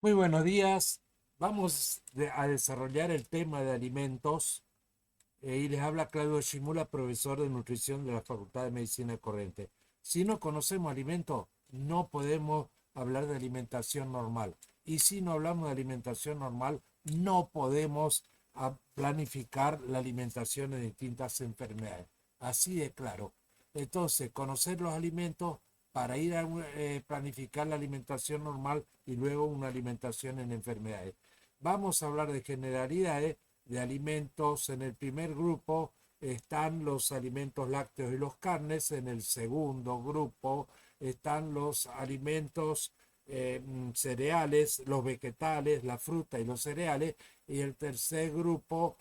Muy buenos días. A desarrollar el tema de alimentos y les habla Claudio Shimula, profesor de nutrición de la Facultad de Medicina de Corrientes. Si no conocemos alimentos, no podemos hablar de alimentación normal. Y si no hablamos de alimentación normal, no podemos planificar la alimentación de distintas enfermedades. Así de claro. Entonces, conocer los alimentos para ir a planificar la alimentación normal y luego una alimentación en enfermedades. Vamos a hablar de generalidades de alimentos. En el primer grupo están los alimentos lácteos y los carnes. En el segundo grupo están los alimentos cereales, los vegetales, la fruta y los cereales. Y el tercer grupo,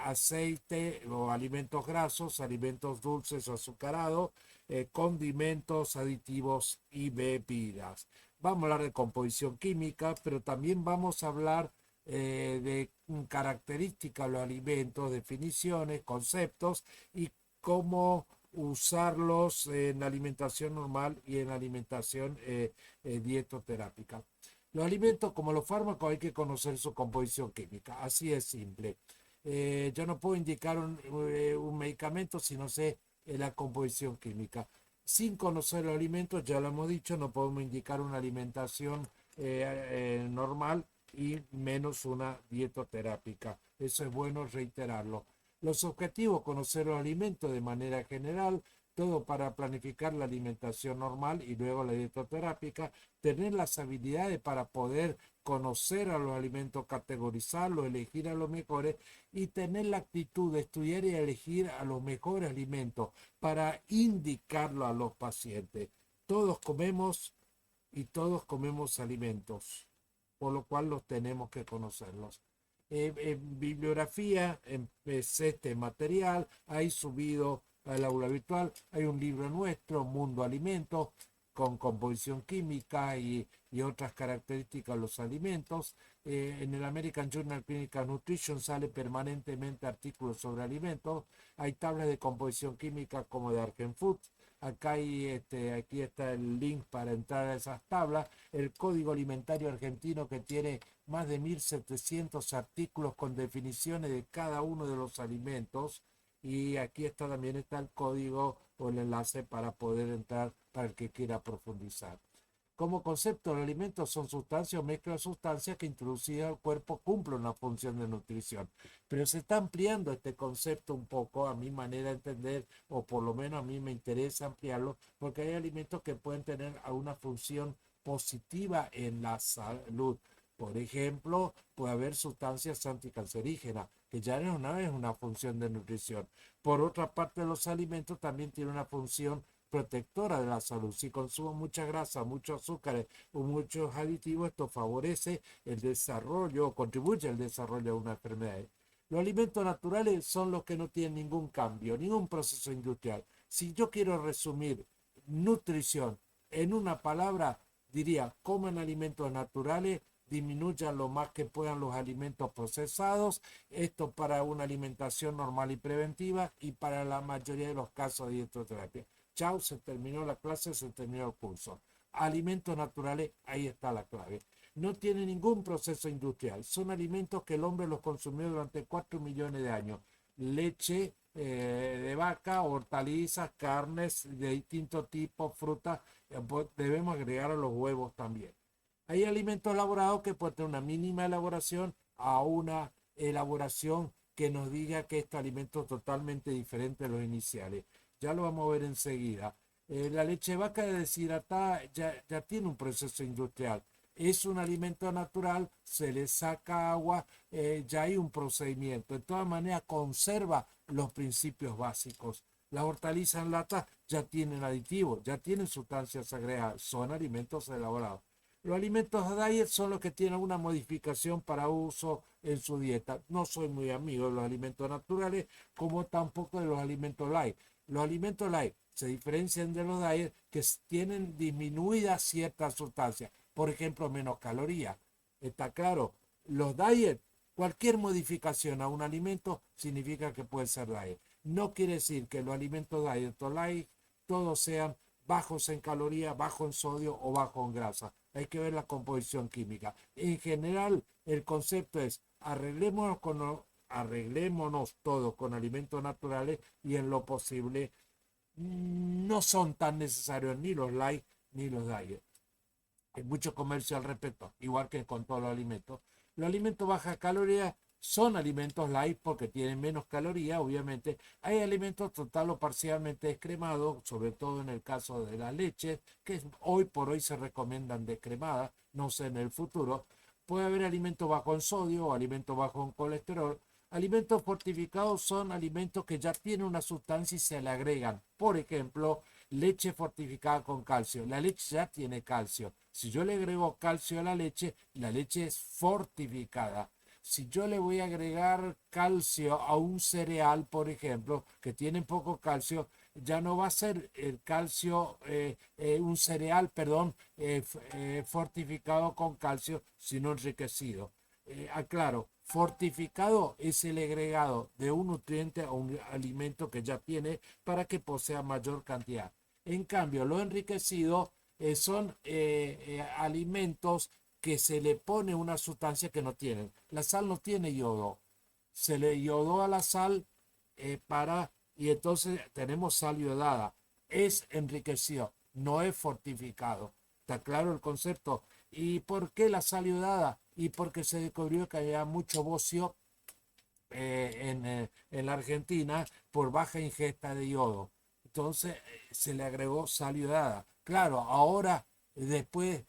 aceite o alimentos grasos, alimentos dulces o azucarados, condimentos, aditivos y bebidas. Vamos a hablar de composición química, pero también vamos a hablar de características de los alimentos, definiciones, conceptos y cómo usarlos en la alimentación normal y en la alimentación dietoterápica. Los alimentos, como los fármacos, hay que conocer su composición química, así es simple. Yo no puedo indicar un medicamento si no sé la composición química. Sin conocer los alimentos, ya lo hemos dicho, no podemos indicar una alimentación normal y menos una dietoterápica. Eso es bueno reiterarlo. Los objetivos, conocer los alimentos de manera general, todo para planificar la alimentación normal y luego la dietoterápica, tener las habilidades para poder conocer a los alimentos, categorizarlos, elegir a los mejores y tener la actitud de estudiar y elegir a los mejores alimentos para indicarlo a los pacientes. Todos comemos y todos comemos alimentos, por lo cual los tenemos que conocerlos. En bibliografía, en este material, hay subido al aula virtual, hay un libro nuestro, Mundo Alimentos, con composición química y otras características de los alimentos. En el American Journal Clinical Nutrition sale permanentemente artículos sobre alimentos. Hay tablas de composición química como de Argenfood. Aquí está el link para entrar a esas tablas. El Código Alimentario Argentino, que tiene más de 1.700 artículos con definiciones de cada uno de los alimentos. Y aquí también está el código o el enlace para poder entrar para el que quiera profundizar. Como concepto, los alimentos son sustancias o mezcla de sustancias que introducidas al cuerpo cumplen una función de nutrición. Pero se está ampliando este concepto un poco a mi manera de entender, o por lo menos a mí me interesa ampliarlo, porque hay alimentos que pueden tener alguna función positiva en la salud. Por ejemplo, puede haber sustancias anticancerígenas, que ya no es una función de nutrición. Por otra parte, los alimentos también tienen una función protectora de la salud. Si consumo mucha grasa, muchos azúcares o muchos aditivos, esto favorece el desarrollo o contribuye al desarrollo de una enfermedad. Los alimentos naturales son los que no tienen ningún cambio, ningún proceso industrial. Si yo quiero resumir nutrición en una palabra, diría: coman alimentos naturales, disminuyan lo más que puedan los alimentos procesados, esto para una alimentación normal y preventiva y para la mayoría de los casos de dietoterapia. Chao, se terminó la clase, se terminó el curso. Alimentos naturales, ahí está la clave. No tiene ningún proceso industrial. Son alimentos que el hombre los consumió durante 4 millones de años. Leche de vaca, hortalizas, carnes de distinto tipo, frutas. Debemos agregar a los huevos también. Hay alimentos elaborados que pueden tener una mínima elaboración a una elaboración que nos diga que este alimento es totalmente diferente a los iniciales. Ya lo vamos a ver enseguida. La leche de vaca deshidratada ya tiene un proceso industrial. Es un alimento natural, se le saca agua, ya hay un procedimiento. De todas maneras, conserva los principios básicos. Las hortalizas en lata ya tienen aditivos, ya tienen sustancias agregadas, son alimentos elaborados. Los alimentos diet son los que tienen una modificación para uso en su dieta. No soy muy amigo de los alimentos naturales, como tampoco de los alimentos light. Los alimentos light se diferencian de los diet, que tienen disminuidas ciertas sustancias, por ejemplo, menos calorías. Está claro, los diet, cualquier modificación a un alimento significa que puede ser diet. No quiere decir que los alimentos diet o light todos sean bajos en calorías, bajos en sodio o bajos en grasa. hay que ver la composición química. En general, el concepto es arreglémonos todos con alimentos naturales y en lo posible no son tan necesarios ni los light ni los diet. Hay mucho comercio al respecto, igual que con todos los alimentos. Los alimentos bajas calorías son alimentos light porque tienen menos calorías, obviamente. Hay alimentos total o parcialmente descremados, sobre todo en el caso de la leche, que hoy por hoy se recomiendan descremadas, no sé en el futuro. Puede haber alimentos bajos en sodio o alimentos bajos en colesterol. Alimentos fortificados son alimentos que ya tienen una sustancia y se le agregan. Por ejemplo, leche fortificada con calcio. La leche ya tiene calcio. Si yo le agrego calcio a la leche es fortificada. Si yo le voy a agregar calcio a un cereal, por ejemplo, que tiene poco calcio, ya no va a ser el calcio, un cereal, perdón, fortificado con calcio, sino enriquecido. Aclaro, fortificado es el agregado de un nutriente a un alimento que ya tiene para que posea mayor cantidad. En cambio, lo enriquecido son alimentos que se le pone una sustancia que no tienen. La sal no tiene yodo. Se le yodó a la sal y entonces tenemos sal yodada. Es enriquecido, no es fortificado. ¿Está claro el concepto? ¿Y por qué la sal yodada? Y porque se descubrió que había mucho bocio en la Argentina por baja ingesta de yodo. Entonces se le agregó sal yodada. Claro, ahora, después,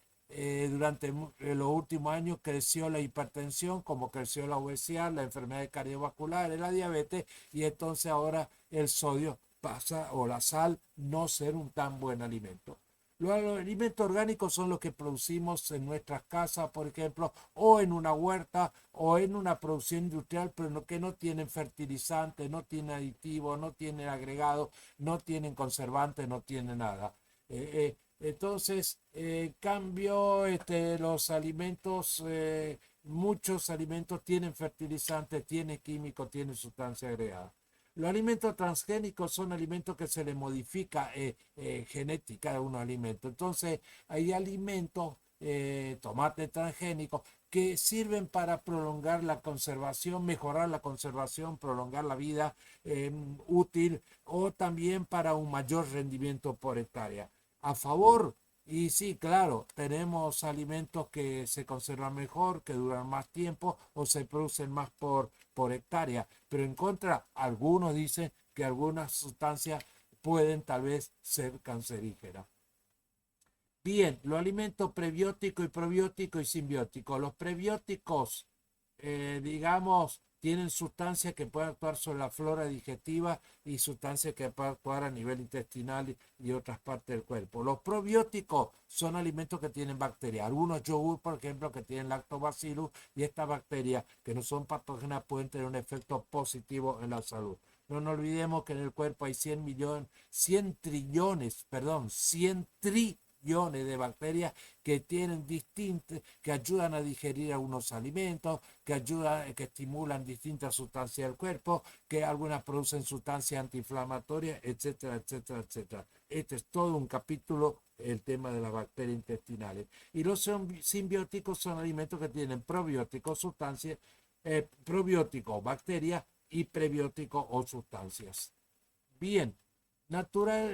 durante los últimos años, creció la hipertensión, como creció la obesidad, la enfermedad cardiovascular, la diabetes, y entonces ahora el sodio pasa, o la sal, no ser un tan buen alimento. Los alimentos orgánicos son los que producimos en nuestras casas, por ejemplo, o en una huerta o en una producción industrial, pero que no tienen fertilizantes, no tienen aditivos, no tienen agregados, no tienen conservantes, no tienen nada. Entonces, en cambio, los alimentos, muchos alimentos tienen fertilizantes, tienen químicos, tienen sustancia agregada. Los alimentos transgénicos son alimentos que se le modifica genética de un alimento. Entonces, hay alimentos, tomates transgénicos, que sirven para prolongar la conservación, mejorar la conservación, prolongar la vida útil o también para un mayor rendimiento por hectárea. A favor, y sí, claro, tenemos alimentos que se conservan mejor, que duran más tiempo o se producen más por hectárea, pero en contra, algunos dicen que algunas sustancias pueden tal vez ser cancerígenas. Bien, los alimentos prebióticos y probióticos y simbióticos. Los prebióticos, digamos, tienen sustancias que pueden actuar sobre la flora digestiva y sustancias que pueden actuar a nivel intestinal y otras partes del cuerpo. Los probióticos son alimentos que tienen bacterias. Algunos yogur, por ejemplo, que tienen lactobacillus y estas bacterias que no son patógenas pueden tener un efecto positivo en la salud. No nos olvidemos que en el cuerpo hay 100 trillones, perdón, 100 trillones de bacterias que tienen que ayudan a digerir algunos alimentos, que estimulan distintas sustancias del cuerpo, que algunas producen sustancias antiinflamatorias, etcétera, etcétera, etcétera. Este es todo un capítulo, el tema de las bacterias intestinales. Y los simbióticos son alimentos que tienen probióticos, sustancias, probióticos, bacterias y prebióticos o sustancias. Bien,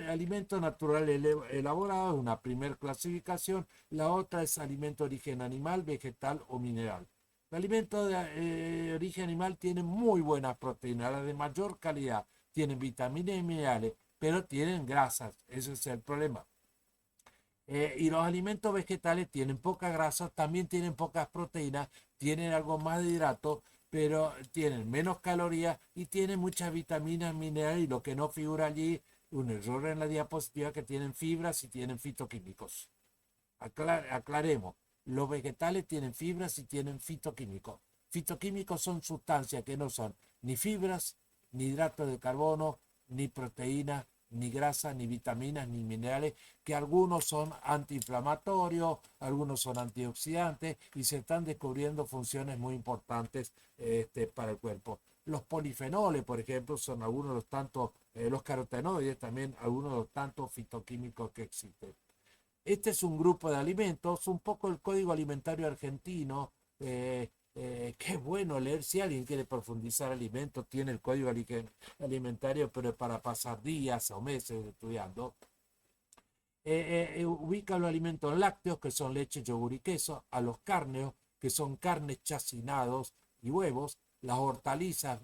alimento natural elaborado, una primera clasificación. La otra es alimento de origen animal, vegetal o mineral. El alimento de origen animal tiene muy buenas proteínas, las de mayor calidad. Tienen vitaminas y minerales, pero tienen grasas. Ese es el problema. Y los alimentos vegetales tienen poca grasa, también tienen pocas proteínas, tienen algo más de hidratos, pero tienen menos calorías y tienen muchas vitaminas, minerales y lo que no figura allí, un error en la diapositiva, que tienen fibras y tienen fitoquímicos. Aclaremos, los vegetales tienen fibras y tienen fitoquímicos. Fitoquímicos son sustancias que no son ni fibras, ni hidratos de carbono, ni proteínas, ni grasa, ni vitaminas, ni minerales, que algunos son antiinflamatorios, algunos son antioxidantes y se están descubriendo funciones muy importantes para el cuerpo. Los polifenoles, por ejemplo, son algunos de los tantos, los carotenoides también, algunos de los tantos fitoquímicos que existen. Este es un grupo de alimentos, un poco el Código Alimentario Argentino. Qué bueno leer. Si alguien quiere profundizar alimentos, tiene el Código Alimentario, pero para pasar días o meses estudiando. Ubica los alimentos lácteos, que son leche, yogur y queso, a los cárneos, que son carnes, chacinados y huevos, las hortalizas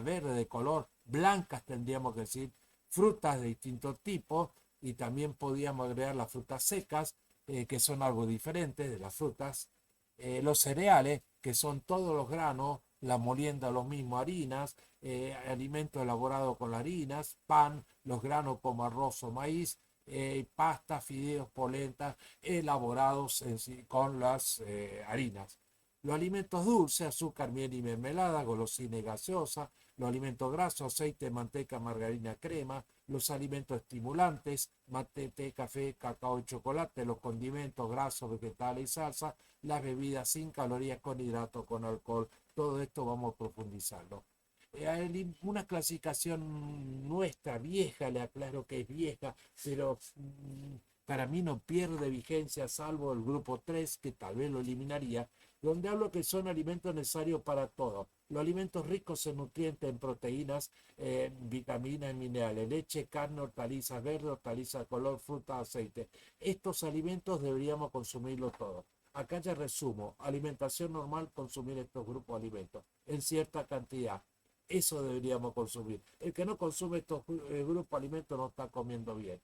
verdes de color, blancas tendríamos que decir, frutas de distintos tipos, y también podíamos agregar las frutas secas, que son algo diferentes de las frutas, los cereales, que son todos los granos, la molienda, los mismos harinas, alimentos elaborados con las harinas, pan, los granos como arroz o maíz, pasta, fideos, polenta, elaborados con las harinas. Los alimentos dulces, azúcar, miel y mermelada, golosina y gaseosa. Los alimentos grasos, aceite, manteca, margarina, crema. Los alimentos estimulantes, mate, té, café, cacao y chocolate. Los condimentos, grasos, vegetales y salsa. Las bebidas sin calorías, con hidrato, con alcohol. Todo esto vamos a profundizarlo. Hay una clasificación nuestra, vieja, le aclaro que es vieja, pero para mí no pierde vigencia, salvo el grupo 3, que tal vez lo eliminaría, donde hablo que son alimentos necesarios para todo. Los alimentos ricos en nutrientes, en proteínas, vitaminas y minerales, leche, carne, hortalizas verdes, hortalizas de color, fruta, aceite. Estos alimentos deberíamos consumirlos todos. Acá ya resumo: alimentación normal, consumir estos grupos de alimentos en cierta cantidad. Eso deberíamos consumir. El que no consume estos grupos de alimentos no está comiendo bien.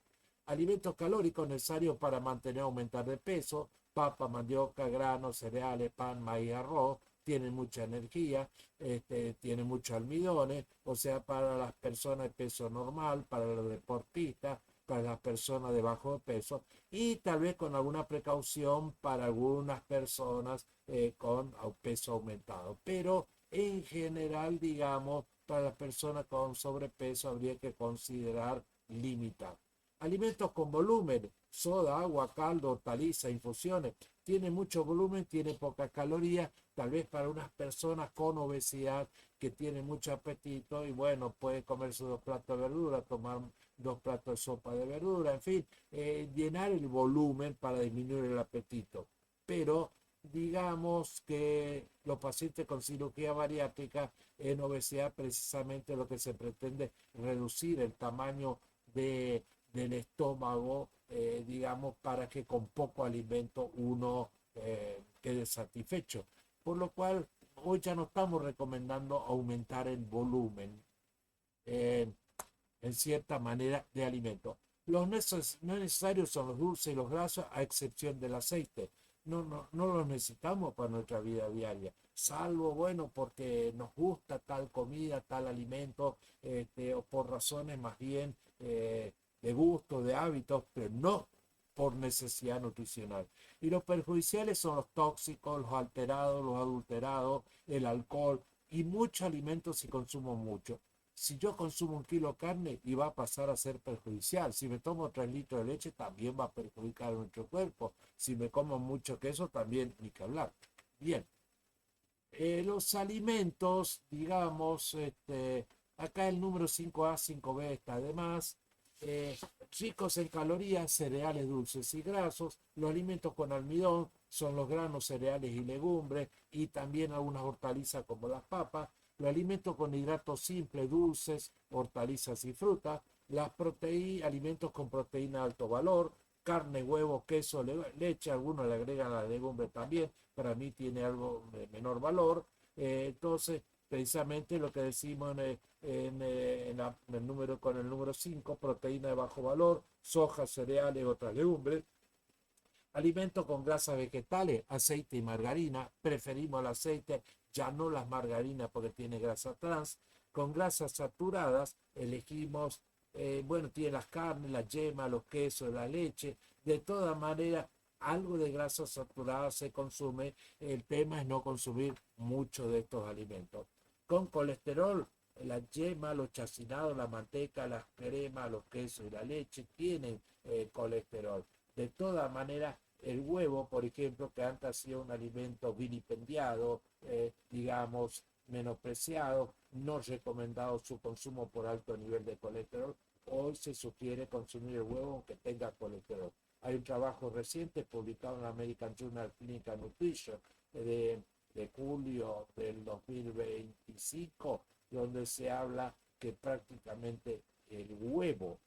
Alimentos calóricos necesarios para mantener o aumentar de peso: papa, mandioca, granos, cereales, pan, maíz, arroz. Tienen mucha energía, tienen muchos almidones, o sea, para las personas de peso normal, para los deportistas, para las personas de bajo peso, y tal vez con alguna precaución para algunas personas con peso aumentado. Pero en general, digamos, para las personas con sobrepeso habría que considerar limitar. Alimentos con volumen: soda, agua, caldo, hortaliza, infusiones. Tiene mucho volumen, tiene pocas calorías, tal vez para unas personas con obesidad que tienen mucho apetito y bueno, puede comerse 2 platos de verdura, tomar 2 platos de sopa de verdura, en fin, llenar el volumen para disminuir el apetito. Pero digamos que los pacientes con cirugía bariátrica en obesidad, precisamente lo que se pretende es reducir el tamaño del estómago, digamos, para que con poco alimento uno quede satisfecho. Por lo cual, hoy ya no estamos recomendando aumentar el volumen eh, en cierta manera de alimento. Los no necesarios son los dulces y los grasos, a excepción del aceite. No los necesitamos para nuestra vida diaria, salvo, bueno, porque nos gusta tal comida, tal alimento, o por razones más bien de gusto, de hábitos, pero no por necesidad nutricional. Y los perjudiciales son los tóxicos, los alterados, los adulterados, el alcohol y muchos alimentos si consumo mucho. Si yo consumo 1 kilo de carne y va a pasar a ser perjudicial. Si me tomo 3 litros de leche, también va a perjudicar a nuestro cuerpo. Si me como mucho queso, también ni que hablar. Bien. Los alimentos, digamos, acá el número 5A, 5B está además. Ricos en calorías, cereales dulces y grasos. Los alimentos con almidón son los granos, cereales y legumbres, y también algunas hortalizas como las papas. Los alimentos con hidratos simples, dulces, hortalizas y frutas. Alimentos con proteína de alto valor, carne, huevo, queso, leche. Algunos le agregan la legumbre también, para mí tiene algo de menor valor. Entonces, precisamente lo que decimos con el número 5: proteína de bajo valor, soja, cereales, otras legumbres. Alimentos con grasas vegetales, aceite y margarina. Preferimos el aceite, ya no las margarinas porque tiene grasa trans. Con grasas saturadas elegimos, bueno, tiene las carnes, la yema, los quesos, la leche. De todas maneras, algo de grasa saturada se consume. El tema es no consumir mucho de estos alimentos. Con colesterol: la yema, los chacinados, la manteca, las cremas, los quesos y la leche tienen colesterol. De todas maneras, el huevo, por ejemplo, que antes ha sido un alimento vilipendiado, digamos, menospreciado, no recomendado su consumo por alto nivel de colesterol, hoy se sugiere consumir el huevo aunque tenga colesterol. Hay un trabajo reciente publicado en la American Journal of Clinical Nutrition de julio del 2025, donde se habla que prácticamente el huevo,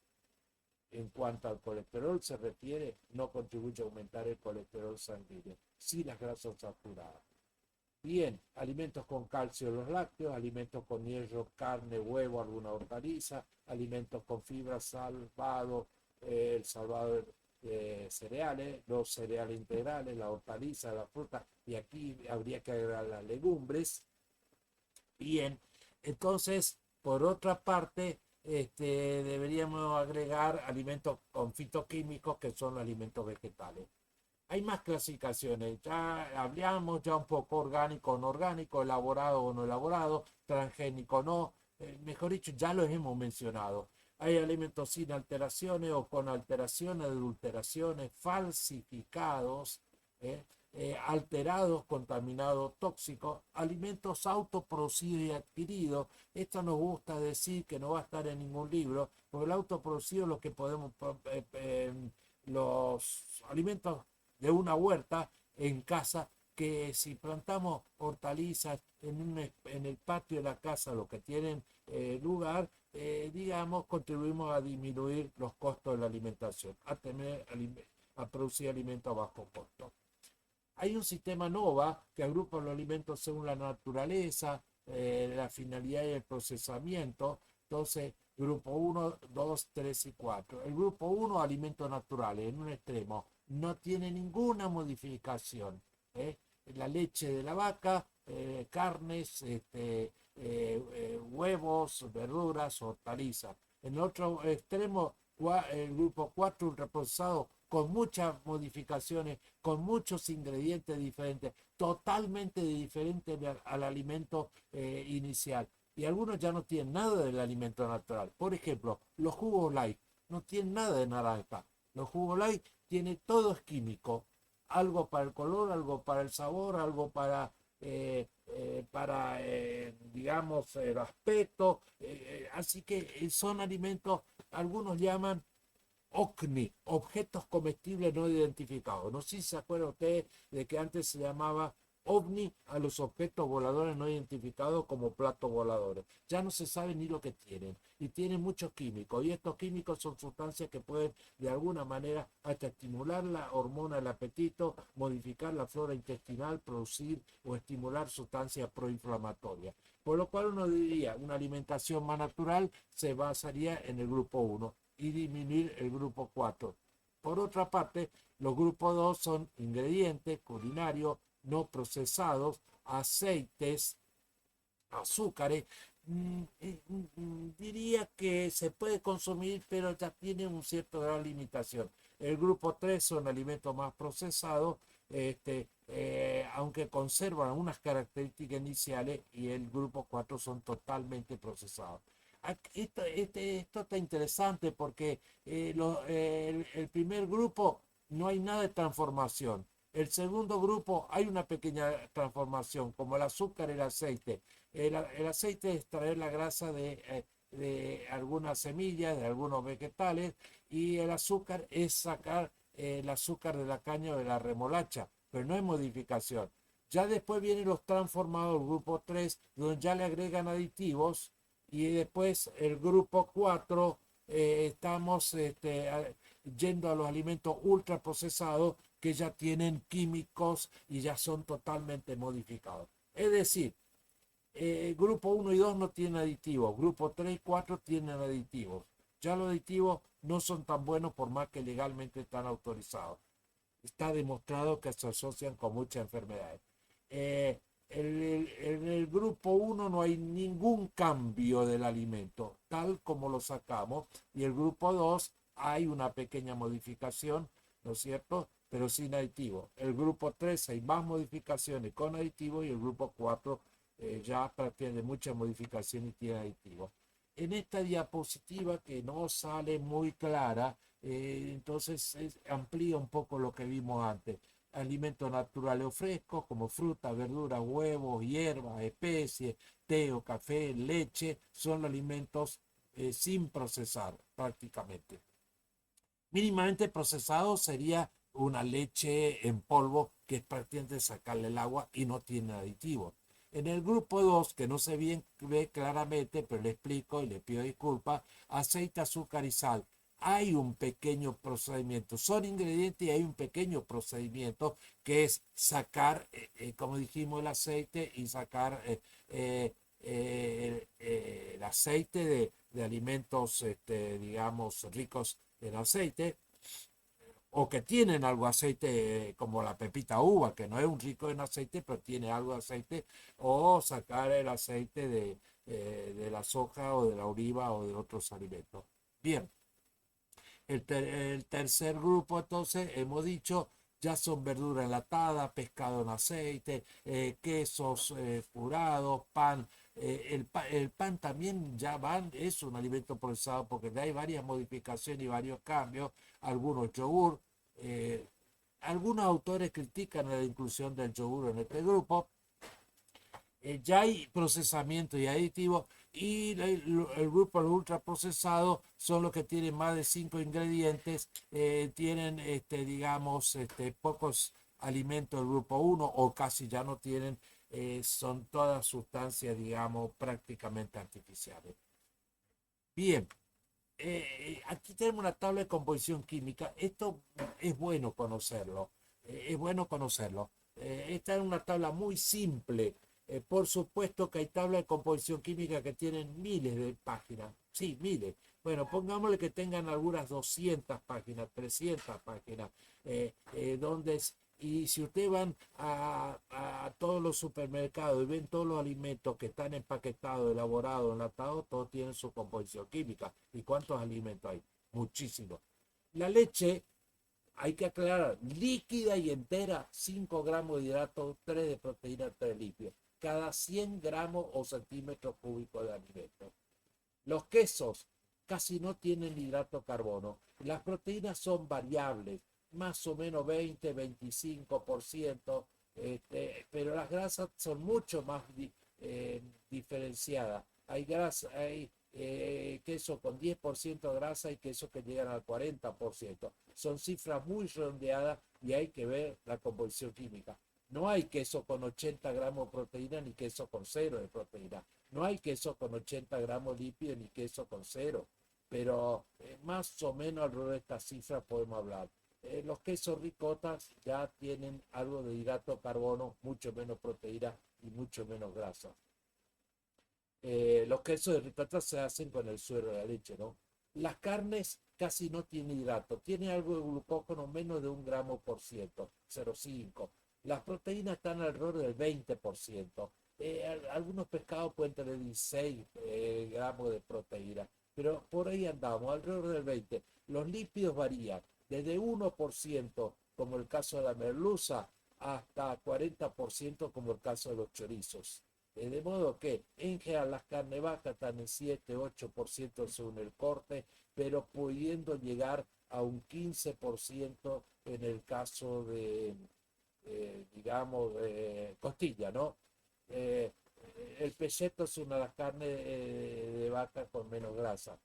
en cuanto al colesterol se refiere, no contribuye a aumentar el colesterol sanguíneo, sí las grasas saturadas. Bien, alimentos con calcio, los lácteos, alimentos con hierro, carne, huevo, alguna hortaliza, alimentos con fibra, salvado, el salvado de cereales, los cereales integrales, la hortaliza, la fruta, y aquí habría que agregar las legumbres. Bien, entonces, por otra parte, deberíamos agregar alimentos con fitoquímicos que son alimentos vegetales. Hay más clasificaciones, ya hablamos ya un poco orgánico o no orgánico, elaborado o no elaborado, transgénico o no, mejor dicho, ya los hemos mencionado. Hay alimentos sin alteraciones o con alteraciones, adulteraciones, falsificados, ¿eh? Alterados, contaminados, tóxicos, alimentos autoproducidos y adquiridos. Esto nos gusta decir que no va a estar en ningún libro, porque el autoproducido es lo que podemos, los alimentos de una huerta en casa, que si plantamos hortalizas en el patio de la casa, lo que tienen lugar, digamos, contribuimos a disminuir los costos de la alimentación, a producir alimentos a bajo costo. Hay un sistema NOVA que agrupa los alimentos según la naturaleza, la finalidad y el procesamiento. Entonces, grupo 1, 2, 3 y 4. El grupo 1, alimentos naturales, en un extremo, no tiene ninguna modificación. ¿eh? La leche de la vaca, carnes, huevos, verduras, hortalizas. En el otro extremo, el grupo 4, ultraprocesado, con muchas modificaciones, con muchos ingredientes diferentes, totalmente diferentes al alimento inicial. Y algunos ya no tienen nada del alimento natural. Por ejemplo, los jugos light no tienen nada de naranja. Los jugos light tienen todo es químico. Algo para el color, algo para el sabor, algo para digamos, el aspecto. Así que son alimentos, algunos llaman OCNI, objetos comestibles no identificados. No sé si se acuerda usted de que antes se llamaba OVNI a los objetos voladores no identificados como platos voladores. Ya no se sabe ni lo que tienen y tienen muchos químicos, y estos químicos son sustancias que pueden de alguna manera hasta estimular la hormona del apetito, modificar la flora intestinal, producir o estimular sustancias proinflamatorias. Por lo cual uno diría, una alimentación más natural se basaría en el grupo 1 y disminuir el grupo 4. Por otra parte, los grupos 2 son ingredientes culinarios no procesados, aceites, azúcares. Diría que se puede consumir, pero ya tiene un cierto grado de limitación. El grupo 3 son alimentos más procesados, aunque conservan unas características iniciales, y el grupo 4 son totalmente procesados. Esto está interesante porque el primer grupo no hay nada de transformación. El segundo grupo hay una pequeña transformación, como el azúcar y el aceite. El aceite es extraer la grasa de algunas semillas, de algunos vegetales, y el azúcar es sacar el azúcar de la caña o de la remolacha, pero no hay modificación. Ya después vienen los transformados, el grupo 3, donde ya le agregan aditivos, y después el grupo 4, estamos yendo a los alimentos ultraprocesados que ya tienen químicos y ya son totalmente modificados. Es decir, grupo 1 y 2 no tienen aditivos, grupo 3 y 4 tienen aditivos. Ya los aditivos no son tan buenos por más que legalmente están autorizados. Está demostrado que se asocian con muchas enfermedades. En el grupo 1 no hay ningún cambio del alimento, tal como lo sacamos, y el grupo 2 hay una pequeña modificación, ¿no es cierto? Pero sin aditivos. El grupo 3 hay más modificaciones con aditivos, y el grupo 4 ya tiene muchas modificaciones y tiene aditivos. En esta diapositiva, que no sale muy clara, entonces amplía un poco lo que vimos antes. Alimentos naturales o frescos como frutas, verduras, huevos, hierbas, especies, té o café, leche, son alimentos sin procesar prácticamente. Mínimamente procesado sería una leche en polvo que es prácticamente sacarle el agua y no tiene aditivos. En el grupo 2, que no se ve claramente, pero le explico y le pido disculpas, aceite, azúcar y sal. Hay un pequeño procedimiento, son ingredientes y hay un pequeño procedimiento que es sacar, como dijimos, el aceite y sacar el aceite de alimentos, digamos, ricos en aceite o que tienen algo de aceite, como la pepita uva, que no es un rico en aceite, pero tiene algo de aceite, o sacar el aceite de la soja o de la oliva o de otros alimentos. Bien, el tercer grupo, entonces, hemos dicho, ya son verdura enlatada, pescado en aceite, quesos curados, pan. El pan también ya van, es un alimento procesado porque hay varias modificaciones y varios cambios, algunos yogur. eh, Algunos autores critican la inclusión del yogur en este grupo. Ya hay procesamiento y aditivo y el grupo de ultraprocesados son los que tienen más de 5 ingredientes, tienen, digamos, pocos alimentos del grupo uno o casi ya no tienen, son todas sustancias, digamos, prácticamente artificiales. Bien, aquí tenemos una tabla de composición química. Esto es bueno conocerlo. Es bueno conocerlo. Esta es una tabla muy simple. Por supuesto que hay tablas de composición química que tienen miles de páginas. Sí, miles. Bueno, pongámosle que tengan algunas 200 páginas, 300 páginas, donde y si ustedes van a todos los supermercados y ven todos los alimentos que están empaquetados, elaborados, enlatados, todos tienen su composición química. ¿Y cuántos alimentos hay? Muchísimos. La leche, hay que aclarar, líquida y entera, 5 gramos de hidrato, 3 de proteína, 3 lípidos. Cada 100 gramos o centímetros cúbicos de alimento. Los quesos casi no tienen hidrato de carbono. Las proteínas son variables, más o menos 20-25%, pero las grasas son mucho más diferenciadas. Hay grasa, hay queso con 10% de grasa y queso que llegan al 40%. Son cifras muy redondeadas y hay que ver la composición química. No hay queso con 80 gramos de proteína ni queso con cero de proteína. No hay queso con 80 gramos lípido ni queso con cero. Pero más o menos alrededor de estas cifras podemos hablar. Los quesos ricotas ya tienen algo de hidrato de carbono, mucho menos proteína y mucho menos grasa. Los quesos de ricota se hacen con el suero de la leche, ¿no? Las carnes casi no tienen hidrato, tiene algo de glucógeno menos de 1 gramo por ciento, 0,5. Las proteínas están alrededor del 20%. Algunos pescados pueden tener 16 gramos de proteína, pero por ahí andamos, alrededor del 20. Los lípidos varían desde 1%, como el caso de la merluza, hasta 40%, como el caso de los chorizos. De modo que en general las carnes bajas están en 7-8% según el corte, pero pudiendo llegar a un 15% en el caso de, digamos, costilla, ¿no? Eh, el peseto es una de las carnes de vaca con menos grasa.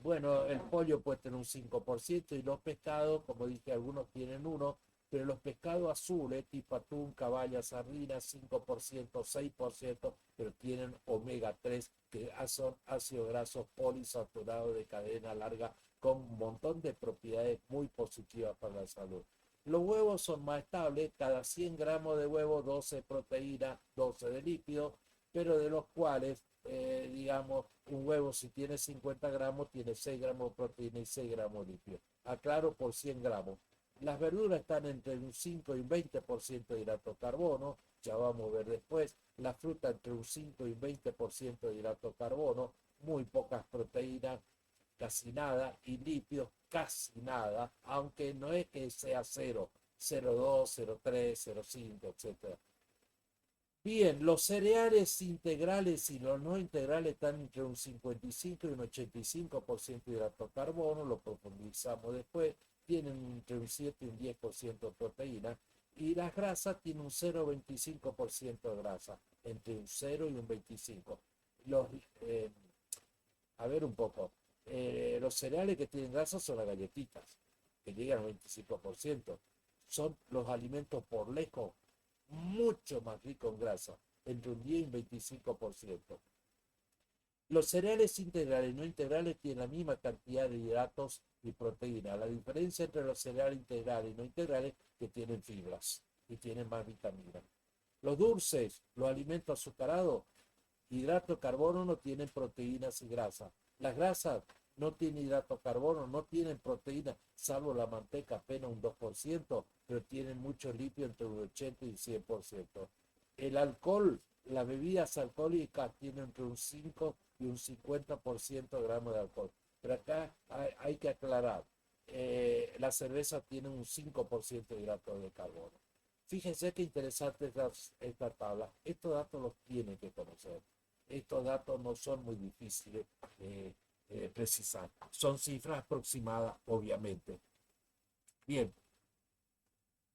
Bueno, el pollo puede tener un 5% y los pescados, como dije, algunos tienen uno, pero los pescados azules, tipo atún, caballa, sardina, 5%, 6%, pero tienen omega 3, que son ácidos grasos poliinsaturados de cadena larga con un montón de propiedades muy positivas para la salud. Los huevos son más estables, cada 100 gramos de huevo, 12 de proteína, 12 de lípido, pero de los cuales, digamos, un huevo si tiene 50 gramos, tiene 6 gramos de proteína y 6 gramos de lípido. Aclaro, por 100 gramos. Las verduras están entre un 5 y un 20% de hidrato de carbono, ya vamos a ver después. La fruta entre un 5 y un 20% de hidrato de carbono, muy pocas proteínas, casi nada, y lípidos casi nada, aunque no es que sea 0, 0,2, 0,3, 0,5, etc. Bien, los cereales integrales y los no integrales están entre un 55 y un 85% de hidrato de carbono, lo profundizamos después, tienen entre un 7 y un 10% de proteína, y las grasas tienen un 0,25% de grasa, entre un 0 y un 25. Los, eh, a ver un poco. Los cereales que tienen grasa son las galletitas, que llegan al 25%. Son los alimentos por lejos mucho más ricos en grasa, entre un 10 y un 25%. Los cereales integrales y no integrales tienen la misma cantidad de hidratos y proteínas. La diferencia entre los cereales integrales y no integrales es que tienen fibras y tienen más vitaminas. Los dulces, los alimentos azucarados, hidrato de carbono no tienen proteínas y grasas. Las grasas no tienen hidrato de carbono, no tienen proteínas, salvo la manteca apenas un 2%, pero tienen muchos lípidos entre un 80 y un 100%. El alcohol, las bebidas alcohólicas tienen entre un 5 y un 50% de gramos de alcohol. Pero acá hay que aclarar, la cerveza tiene un 5% de hidrato de carbono. Fíjense qué interesante esta tabla. Estos datos los tienen que conocer. Estos datos no son muy difíciles de precisar. Son cifras aproximadas, obviamente. Bien,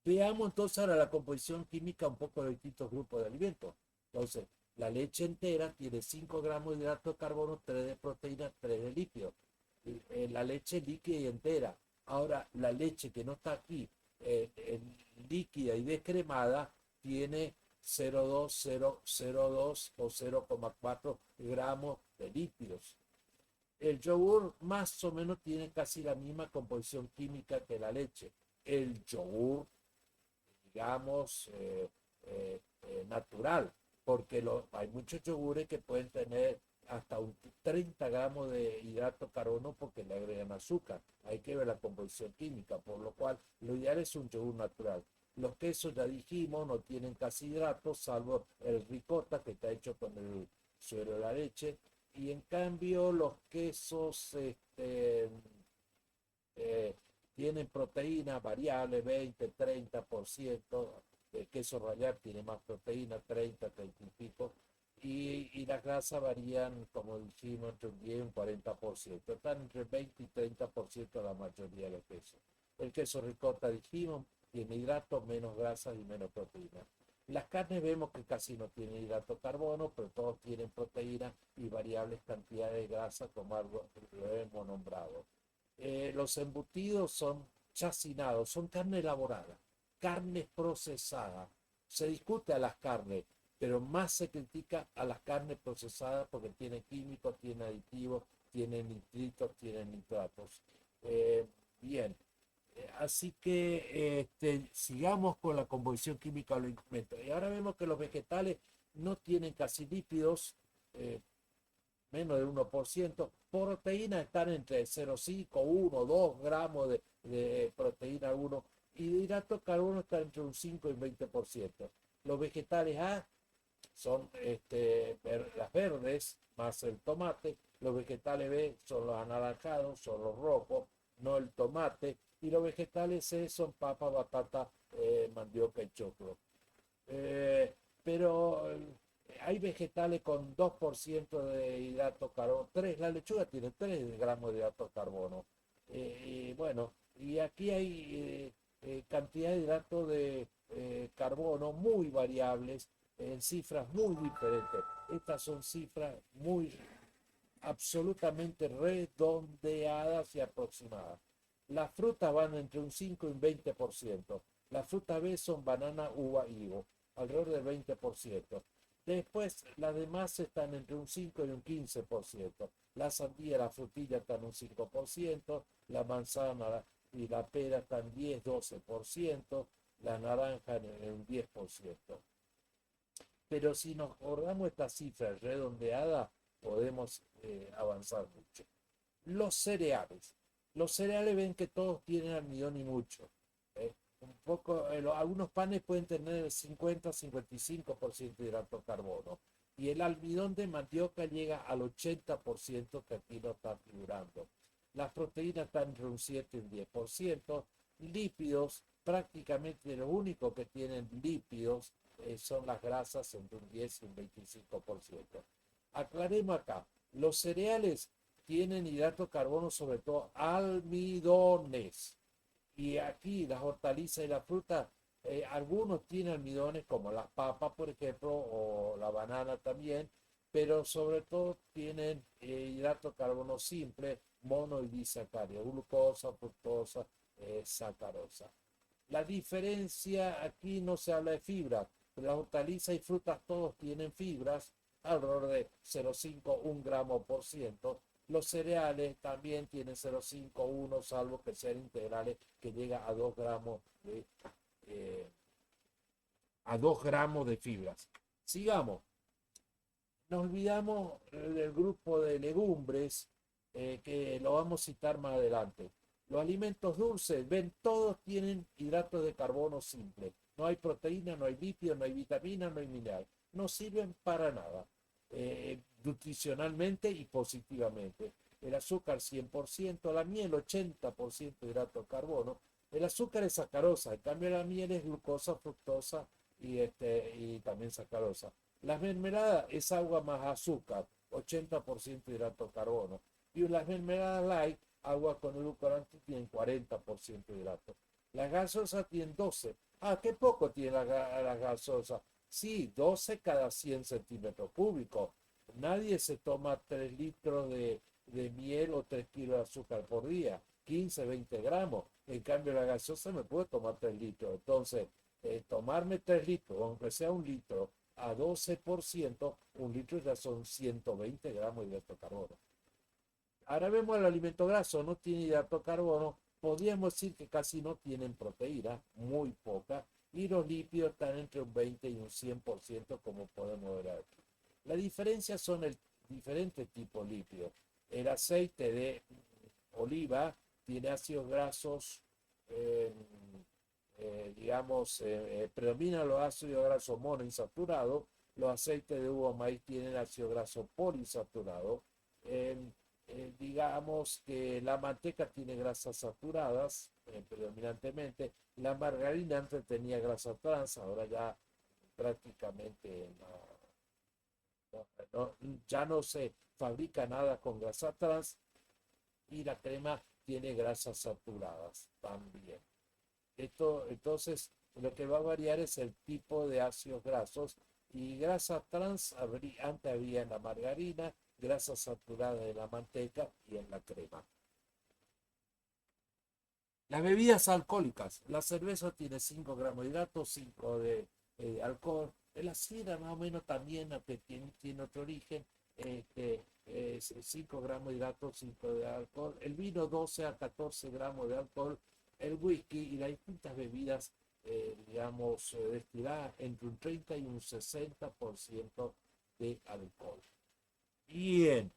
veamos entonces ahora la composición química un poco de distintos grupos de alimentos. Entonces, la leche entera tiene 5 gramos de hidrato de carbono, 3 de proteína, 3 de lípido. La leche líquida y entera. Ahora, la leche que no está aquí, líquida y descremada, tiene 0,2 o 0,4 gramos de lípidos. El yogur más o menos tiene casi la misma composición química que la leche. El yogur, digamos, natural, porque hay muchos yogures que pueden tener hasta un 30 gramos de hidrato de carbono porque le agregan azúcar. Hay que ver la composición química, por lo cual lo ideal es un yogur natural. Los quesos, ya dijimos, no tienen casi hidratos, salvo el ricota, que está hecho con el suero de la leche. Y en cambio, los quesos eh, tienen proteína variable, 20-30%. El queso rallar tiene más proteína, 30 y pico. Y las grasas varían, como dijimos, entre un 10 y un 40%. Están entre 20 y 30% la mayoría de los quesos. El queso ricota, dijimos, tiene hidratos, menos grasas y menos proteína. Las carnes vemos que casi no tienen hidrato de carbono, pero todos tienen proteína y variables cantidades de grasa, como algo lo hemos nombrado. Los embutidos son chacinados, son carne elaborada, carnes procesadas. Se discute a las carnes, pero más se critica a las carnes procesadas porque tienen químicos, tienen aditivos, tienen nitritos, tienen nitratos. Bien, así que sigamos con la composición química de los alimentos. Y ahora vemos que los vegetales no tienen casi lípidos, eh, menos del 1%. Proteínas están entre 0,5, 1, 2 gramos de proteína 1 y de hidrato de carbono está entre un 5 y un 20%. Los vegetales A son las verdes más el tomate, los vegetales B son los anaranjados, son los rojos, no el tomate, y los vegetales C son papa, batata, mandioca y choclo. Pero hay vegetales con 2% de hidrato de carbono, 3, la lechuga tiene 3 gramos de hidrato de carbono. Y bueno, y aquí hay cantidad de hidrato de carbono muy variables en cifras muy diferentes. Estas son cifras muy absolutamente redondeadas y aproximadas. Las frutas van entre un 5 y un 20%. Las frutas B son banana, uva y higo, alrededor del 20%. Después, las demás están entre un 5 y un 15%. La sandía, la frutilla están un 5%, la manzana y la pera están 10-12%, la naranja en un 10%. Pero si nos acordamos esta cifra redondeada, podemos avanzar mucho. Los cereales. Los cereales ven que todos tienen almidón y mucho. Un poco, algunos panes pueden tener el 50-55% de hidrato de carbono. Y el almidón de mandioca llega al 80% que aquí no está figurando. Las proteínas están entre un 7 y un 10%. Lípidos, prácticamente lo único que tienen lípidos son las grasas entre un 10 y un 25%. Aclaremos acá, los cereales tienen hidrato de carbono, sobre todo almidones. Y aquí las hortalizas y la fruta, algunos tienen almidones, como las papas, por ejemplo, o la banana también, pero sobre todo tienen hidrato de carbono simple, mono y disacárido, glucosa, fructosa, sacarosa. La diferencia, aquí no se habla de fibra, las hortalizas y frutas todos tienen fibras, alrededor de 0,5, 1 gramo por ciento. Los cereales también tienen 0,5, 1, salvo que sean integrales, que llega a 2 gramos eh, de fibras. Sigamos. Nos olvidamos del grupo de legumbres, que lo vamos a citar más adelante. Los alimentos dulces, ven, todos tienen hidratos de carbono simple. No hay proteína, no hay lípido, no hay vitamina, no hay mineral. No sirven para nada, nutricionalmente y positivamente. El azúcar 100%, la miel 80% de hidrato de carbono. El azúcar es sacarosa, en cambio la miel es glucosa, fructosa y también sacarosa. Las mermeladas es agua más azúcar, 80% hidrato de carbono. Y las mermeladas light, agua con edulcorante, tienen 40% de hidrato. Las gasosas tienen 12. Ah, qué poco tiene las gasosas. Sí, 12 cada 100 centímetros cúbicos. Nadie se toma 3 litros de miel o 3 kilos de azúcar por día. 15, 20 gramos. En cambio, la gaseosa me puede tomar 3 litros. Entonces, tomarme 3 litros, aunque sea un litro, a 12%, un litro ya son 120 gramos de hidrato de carbono. Ahora vemos el alimento graso, no tiene hidrato de carbono, podríamos decir que casi no tienen proteína, muy poca, y los lípidos están entre un 20 y un 100%, como podemos ver aquí. La diferencia son el diferente tipo de lípidos. El aceite de oliva tiene ácidos grasos, eh, predominan los ácidos grasos monoinsaturados. Los aceites de uva maíz tienen ácido graso poliinsaturado. Eh, digamos que la manteca tiene grasas saturadas, predominantemente. La margarina antes tenía grasa trans, ahora ya prácticamente ya no se fabrica nada con grasa trans, y la crema tiene grasas saturadas también. Entonces, lo que va a variar es el tipo de ácidos grasos, y grasa trans antes había en la margarina, grasa saturada en la manteca y en la crema. Las bebidas alcohólicas. La cerveza tiene 5 gramos de hidratos, 5 de alcohol. La sidra más o menos también, aunque tiene otro origen, que es 5 gramos de hidratos, 5 de alcohol. El vino 12 a 14 gramos de alcohol. El whisky y las distintas bebidas, destiladas entre un 30 y un 60% de alcohol. Bien,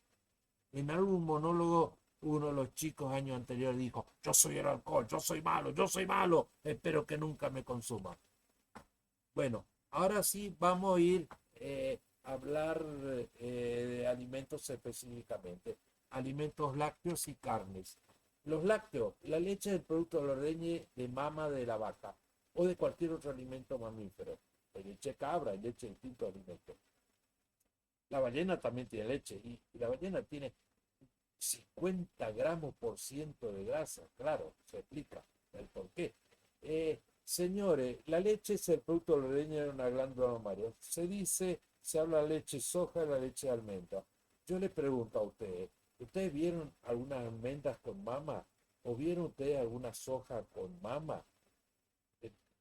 en algún monólogo uno de los chicos años anteriores dijo: yo soy el alcohol, yo soy malo, espero que nunca me consuma. Bueno, ahora sí vamos a ir a hablar de alimentos específicamente, alimentos lácteos y carnes. Los lácteos, la leche es el producto de la ordeñe de mama de la vaca o de cualquier otro alimento mamífero. Hay leche de cabra, hay leche de distintos alimentos. La ballena también tiene leche, y la ballena tiene 50 gramos por ciento de grasa. Claro, se explica el por qué. Señores, la leche es el producto de la ordeña de una glándula mamaria. Se habla de leche soja y la leche de almendra. Yo le pregunto a ¿ustedes vieron algunas almendras con mama? ¿O vieron ustedes alguna soja con mama?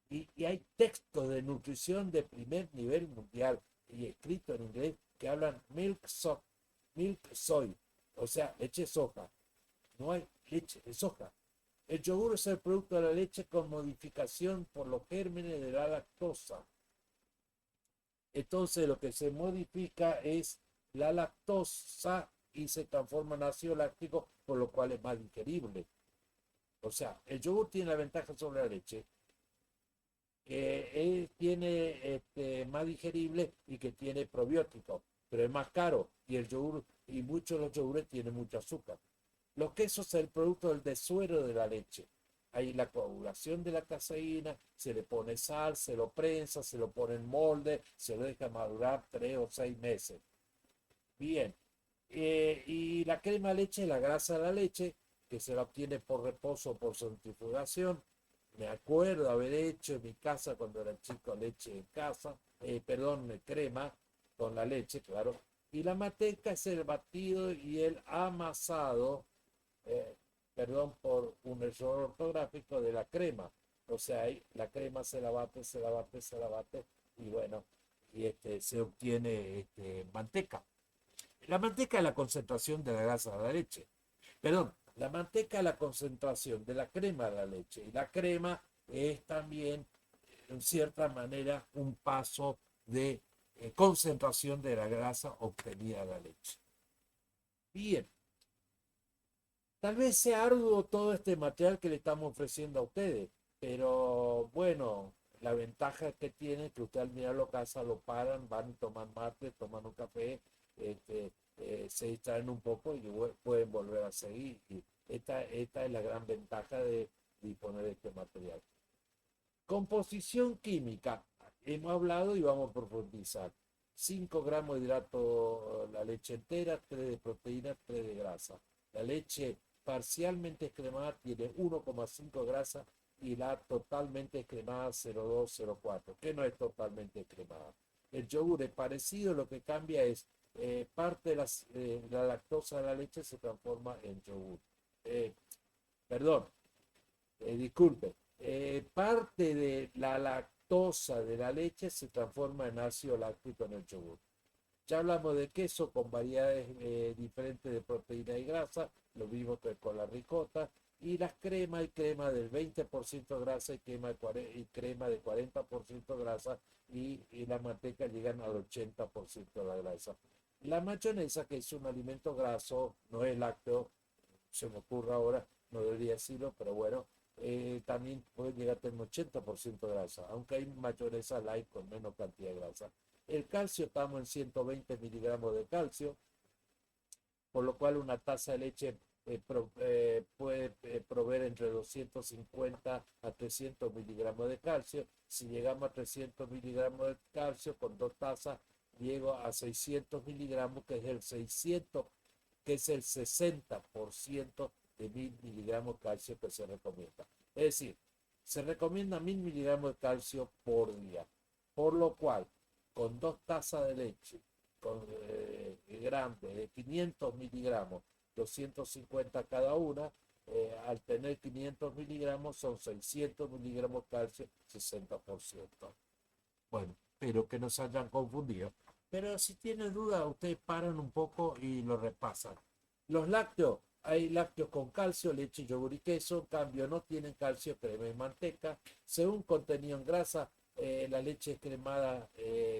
Y hay textos de nutrición de primer nivel mundial y escrito en inglés que hablan milk soy, o sea, leche de soja. No hay leche de soja. El yogur es el producto de la leche con modificación por los gérmenes de la lactosa. Entonces lo que se modifica es la lactosa y se transforma en ácido láctico, por lo cual es más digerible. O sea, el yogur tiene la ventaja sobre la leche, que tiene más digerible y que tiene probióticos, pero es más caro, y el yogur y muchos de los yogures tienen mucho azúcar. Los quesos es el producto del desuero de la leche. Hay la coagulación de la caseína, se le pone sal, se lo prensa, se lo pone en molde, se lo deja madurar 3 o 6 meses. Bien. Y la crema de leche es la grasa de la leche, que se la obtiene por reposo o por centrifugación. Me acuerdo haber hecho en mi casa cuando era chico leche en casa, crema con la leche, claro. Y la manteca es el batido y el amasado eh, perdón por un error ortográfico, de la crema. O sea, ahí la crema se la bate, se la bate, se la bate y bueno, y se obtiene manteca. La manteca es la concentración de la grasa de la leche. Perdón, la manteca es la concentración de la crema de la leche. Y la crema es también, en cierta manera, un paso de concentración de la grasa obtenida de la leche. Bien, tal vez sea arduo todo este material que le estamos ofreciendo a ustedes, pero bueno, la ventaja que tiene es que ustedes al mirarlo a casa lo paran, van y toman mate, toman un café, se distraen un poco y pueden volver a seguir. Y esta es la gran ventaja de disponer de este material. Composición química. Hemos hablado y vamos a profundizar. 5 gramos de hidrato la leche entera, 3 de proteína, 3 de grasa. La leche parcialmente descremada tiene 1,5 grasa y la totalmente descremada 0,2-0,4, que no es totalmente descremada. El yogur es parecido, lo que cambia es parte de la lactosa de la leche se transforma en yogur. Eh, Perdón, disculpe, parte de la lactosa de la leche se transforma en ácido láctico en el yogur. Ya hablamos de queso con variedades diferentes de proteína y grasa, lo mismo que con la ricota, y las cremas, y crema del 20% grasa y crema de 40% grasa, y la manteca llegan al 80% de la grasa. La mayonesa, que es un alimento graso, no es lácteo, se me ocurre ahora, no debería decirlo, pero bueno, también puede llegar a tener un 80% de grasa, aunque hay mayonesa light con menos cantidad de grasa. El calcio, estamos en 120 miligramos de calcio, por lo cual una taza de leche puede proveer entre 250 a 300 miligramos de calcio. Si llegamos a 300 miligramos de calcio, con 2 tazas llego a 600 miligramos, que es el 60% de 1000 miligramos de calcio que se recomienda. Es decir, se recomienda 1000 miligramos de calcio por día, por lo cual con 2 tazas de leche con, grande de 500 miligramos, 250 cada una, al tener 500 miligramos son 600 miligramos de calcio, 60%. Bueno, espero que no se hayan confundido. Pero si tienen duda, ustedes paran un poco y lo repasan. Los lácteos, hay lácteos con calcio, leche, yogur y queso. En cambio, no tienen calcio, crema y manteca. Según contenido en grasa, la leche cremada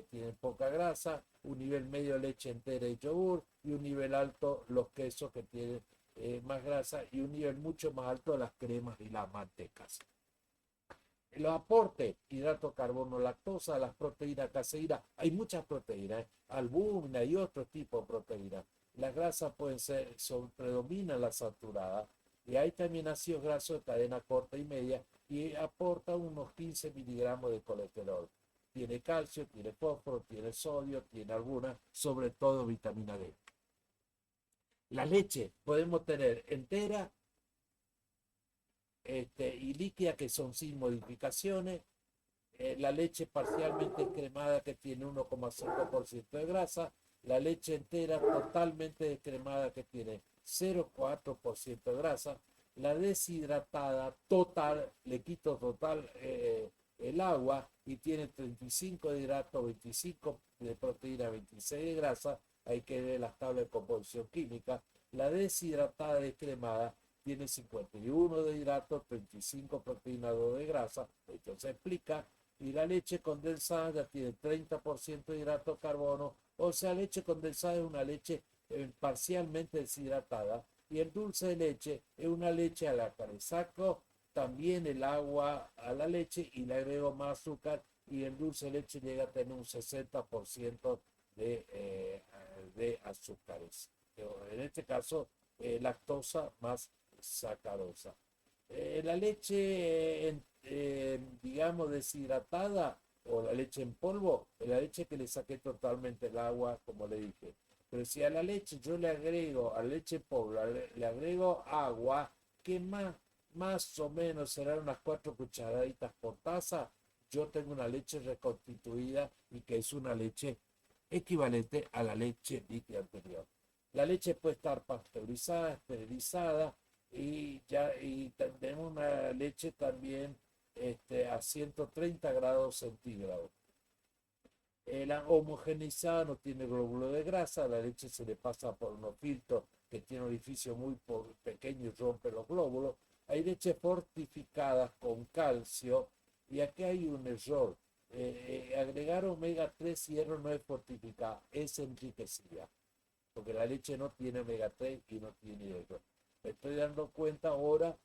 tiene poca grasa, un nivel medio leche entera y yogur, y un nivel alto los quesos que tienen más grasa, y un nivel mucho más alto las cremas y las mantecas. Los aportes, hidrato, carbono, lactosa, las proteínas caseínas, hay muchas proteínas, albúmina y otros tipos de proteínas. Las grasas pueden ser, predominan las saturadas, y hay también ácidos grasos de cadena corta y media, y aporta unos 15 miligramos de colesterol. Tiene calcio, tiene fósforo, tiene sodio, tiene algunas, sobre todo vitamina D. La leche podemos tener entera y líquida, que son sin modificaciones. La leche parcialmente descremada, que tiene 1,5% de grasa, la leche entera totalmente descremada, que tiene 0,4% de grasa, la deshidratada total, le quito total el agua y tiene 35 de hidrato, 25 de proteína, 26 de grasa, hay que ver las tablas de composición química. La deshidratada descremada tiene 51 de hidrato, 35 proteína, 2 de grasa, esto se explica. Y la leche condensada ya tiene 30% de hidrato de carbono, o sea, leche condensada es una leche parcialmente deshidratada, y el dulce de leche es una leche a la que le saco también el agua a la leche y le agrego más azúcar, y el dulce de leche llega a tener un 60% de azúcares. En este caso, lactosa más sacarosa. La leche, digamos, deshidratada, o la leche en polvo, la leche que le saqué totalmente el agua, como le dije. Pero si a la leche yo le agrego, a la leche en polvo, le agrego agua, que más o menos serán unas 4 cucharaditas por taza, yo tengo una leche reconstituida, y que es una leche equivalente a la leche líquida anterior. La leche puede estar pasteurizada, esterilizada, y tenemos una leche también a 130 grados centígrados. La homogeneizada no tiene glóbulo de grasa, la leche se le pasa por unos filtros que tiene un orificio muy pequeño y rompe los glóbulos. Hay leche fortificadas con calcio y aquí hay un error. Agregar omega 3 hierro no es fortificada, es enriquecida, porque la leche no tiene omega 3 y no tiene hierro. Me estoy dando cuenta ahora,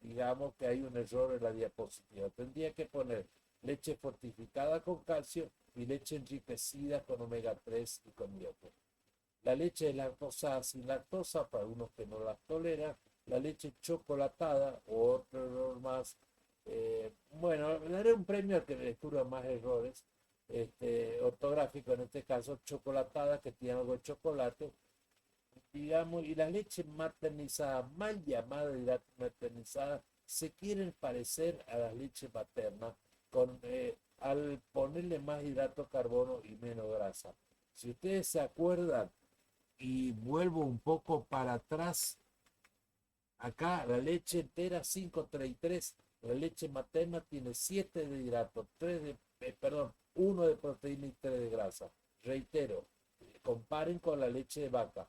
digamos que hay un error en la diapositiva. Tendría que poner leche fortificada con calcio y leche enriquecida con omega 3 y con hierro. La leche lactosada sin lactosa, para unos que no las toleran, la leche chocolatada o otro error más. Bueno, daré un premio al que me descubra más errores ortográficos, en este caso chocolatada, que tiene algo de chocolate, digamos, y la leche maternizada, mal llamada maternizada, se quieren parecer a la leche materna al ponerle más hidrato de carbono y menos grasa. Si ustedes se acuerdan, y vuelvo un poco para atrás, acá la leche entera 5,33, la leche materna tiene 7 de hidrato, 1 de proteína y 3 de grasa. Reitero, comparen con la leche de vaca.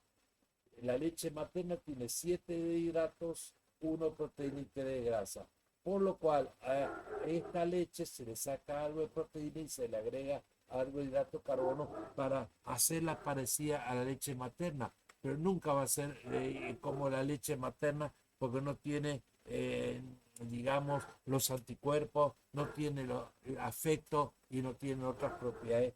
La leche materna tiene 7 de hidratos, 1 de proteína y 3 de grasa. Por lo cual a esta leche se le saca algo de proteína y se le agrega algo de hidrato de carbono para hacerla parecida a la leche materna. Pero nunca va a ser como la leche materna porque no tiene, digamos, los anticuerpos, no tiene el afecto y no tiene otras propiedades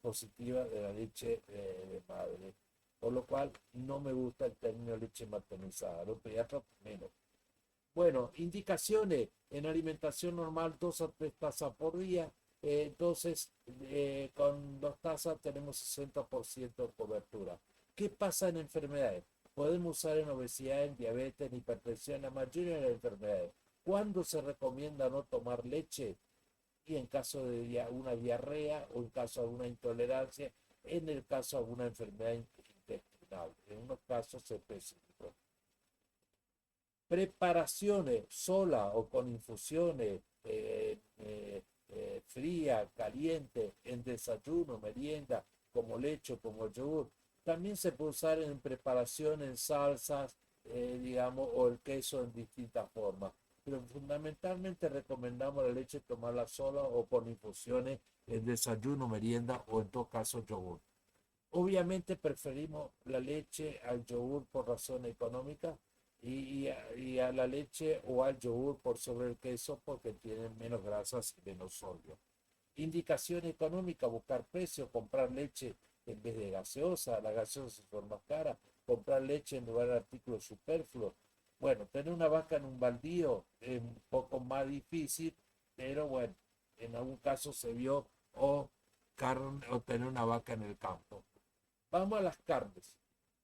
positivas de la leche de madre. Por lo cual no me gusta el término leche maternizada, los pediatras menos. Bueno, indicaciones en alimentación normal 2 a 3 tazas por día. Entonces, con 2 tazas tenemos 60% de cobertura. ¿Qué pasa en enfermedades? Podemos usar en obesidad, en diabetes, en hipertensión, en la mayoría de las enfermedades. ¿Cuándo se recomienda no tomar leche? Y en caso de una diarrea o en caso de alguna intolerancia, en el caso de alguna enfermedad intestinal, en unos casos específicos. Preparaciones sola o con infusiones, fría, caliente, en desayuno, merienda, como leche, como yogur. También se puede usar en preparación en salsas, digamos, o el queso en distintas formas. Pero fundamentalmente recomendamos la leche tomarla sola o con infusiones en desayuno, merienda o en todo caso yogur. Obviamente preferimos la leche al yogur por razón económica y a la leche o al yogur por sobre el queso porque tienen menos grasas y menos sodio. Indicación económica, buscar precio, comprar leche en vez de gaseosa, la gaseosa es más cara, comprar leche en lugar de artículos superfluos. Bueno, tener una vaca en un baldío es un poco más difícil, pero bueno, en algún caso se vio o tener una vaca en el campo. Vamos a las carnes.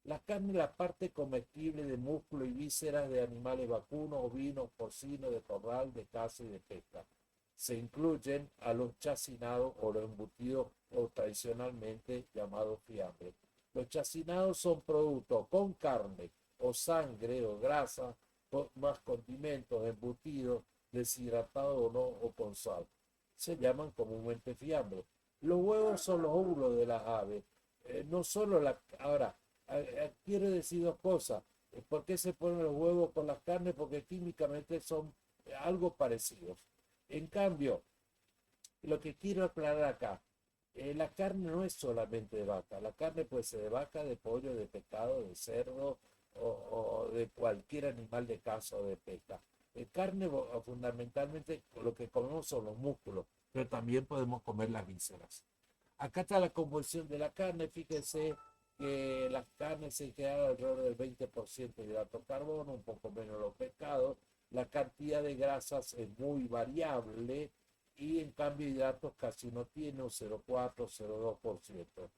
La carne es la parte comestible de músculo y vísceras de animales vacunos, ovinos, porcinos, de corral, de caza y de pesca. Se incluyen a los chacinados o los embutidos o tradicionalmente llamados fiambres. Los chacinados son productos con carne o sangre o grasa, más condimentos, embutidos, deshidratados o no o con sal. Se llaman comúnmente fiambres. Los huevos son los óvulos de las aves. No solo la... Ahora, quiero decir dos cosas. ¿Por qué se ponen los huevos con las carnes? Porque químicamente son algo parecidos. En cambio, lo que quiero aclarar acá, la carne no es solamente de vaca. La carne puede ser de vaca, de pollo, de pescado, de cerdo o de cualquier animal de caza o de pesca. Carne fundamentalmente lo que comemos son los músculos, pero también podemos comer las vísceras. Acá está la composición de la carne. Fíjense que las carnes se quedan alrededor del 20% de hidrato de carbono, un poco menos los pescados. La cantidad de grasas es muy variable y en cambio hidratos casi no tiene un 0,4, 0,2%.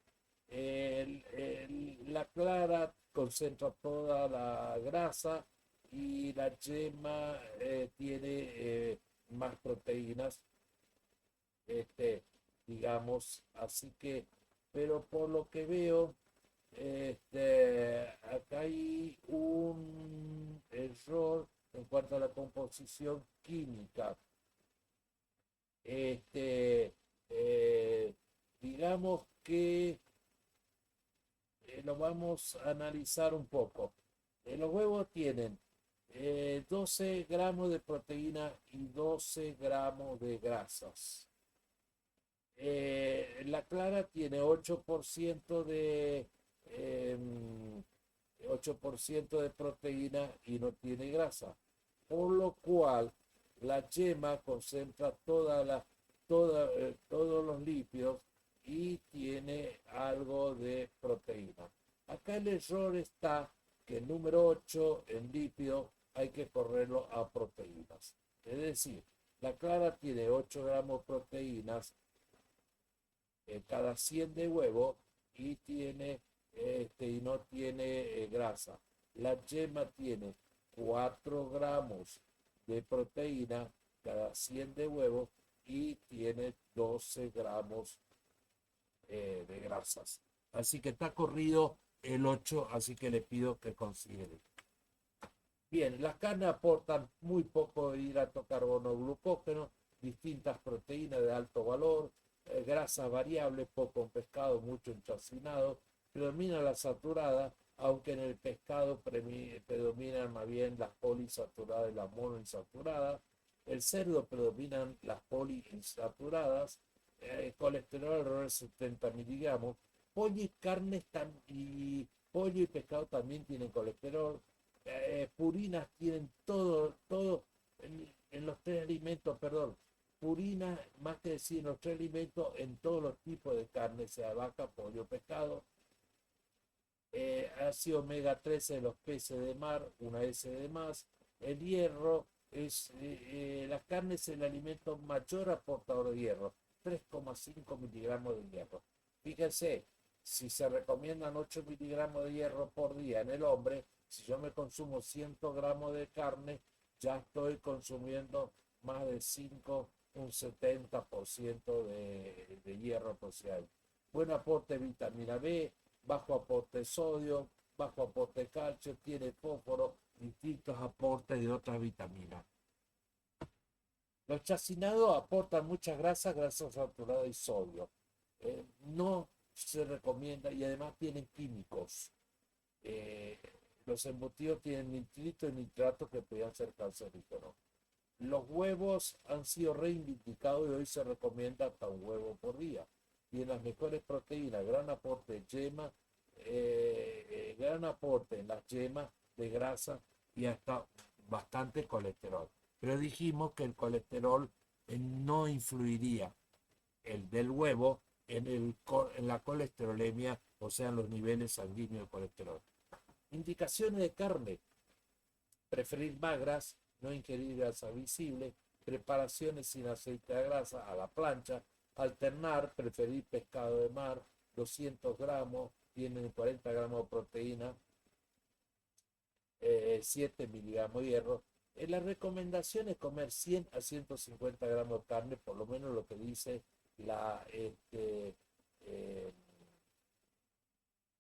La clara concentra toda la grasa y la yema tiene más proteínas, digamos, así que, pero por lo que veo, Acá hay un error en cuanto a la composición química. Este, eh, digamos que lo vamos a analizar un poco. Los huevos tienen 12 gramos de proteína y 12 gramos de grasas. La clara tiene 8% eh, 8% de proteína y no tiene grasa, por lo cual la yema concentra todos los lípidos y tiene algo de proteína. Acá el error está que el número 8 en lípido hay que correrlo a proteínas. Es decir, la clara tiene 8 gramos de proteínas cada 100 de huevo y no tiene grasa. La yema tiene 4 gramos de proteína cada 100 de huevo y tiene 12 gramos de grasas. Así que está corrido el 8, así que le pido que considere. Bien, las carnes aportan muy poco hidrato carbono glucógeno, distintas proteínas de alto valor, grasas variables, poco en pescado, mucho en chacinado, predomina la saturada, aunque en el pescado predominan más bien las poliinsaturadas y las monoinsaturadas. El cerdo predominan las poliinsaturadas, colesterol alrededor de 70 miligramos. Pollo y carnes y pollo y pescado también tienen colesterol. Purinas tienen todo en los tres alimentos, perdón, purinas, más que decir, en los tres alimentos, en todos los tipos de carne, sea vaca, pollo, pescado. Ácido omega 13 de los peces de mar, una S de más. El hierro las carnes es el alimento mayor aportador de hierro, 3,5 miligramos de hierro. Fíjense, si se recomiendan 8 miligramos de hierro por día en el hombre, si yo me consumo 100 gramos de carne, ya estoy consumiendo más de 5, un 70% de hierro aproximadamente. Buen aporte de vitamina B, bajo aporte de sodio, bajo aporte de calcio, tiene fósforo, distintos aportes de otras vitaminas. Los chacinados aportan mucha grasa, grasa saturada y sodio. No se recomienda y además tienen químicos. Eh, los embutidos tienen nitrito y nitrato que podrían ser cancerígenos. Los huevos han sido reivindicados y hoy se recomienda hasta un huevo por día. Y en las mejores proteínas, gran aporte de yema, gran aporte en las yemas de grasa y hasta bastante colesterol. Pero dijimos que el colesterol no influiría el del huevo en la colesterolemia, o sea, en los niveles sanguíneos de colesterol. Indicaciones de carne: preferir magras, no ingerir grasa visible, preparaciones sin aceite de grasa a la plancha, alternar, preferir pescado de mar, 200 gramos, tienen 40 gramos de proteína, 7 miligramos de hierro. La recomendación es comer 100 a 150 gramos de carne, por lo menos lo que dice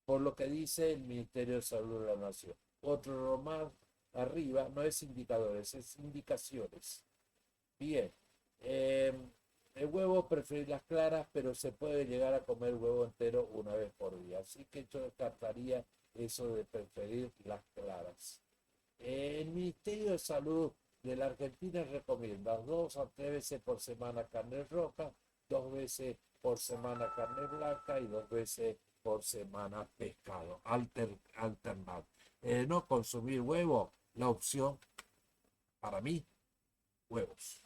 por lo que dice el Ministerio de Salud de la Nación. Otro más arriba no es indicadores, es indicaciones. Bien, el huevo prefiere las claras, pero se puede llegar a comer huevo entero una vez por día. Así que yo descartaría eso de preferir las claras. El Ministerio de Salud de la Argentina recomienda 2 a 3 veces por semana carne roja, 2 veces por semana carne blanca y 2 veces por semana pescado. Alternar. No consumir huevo, la opción para mí, huevos.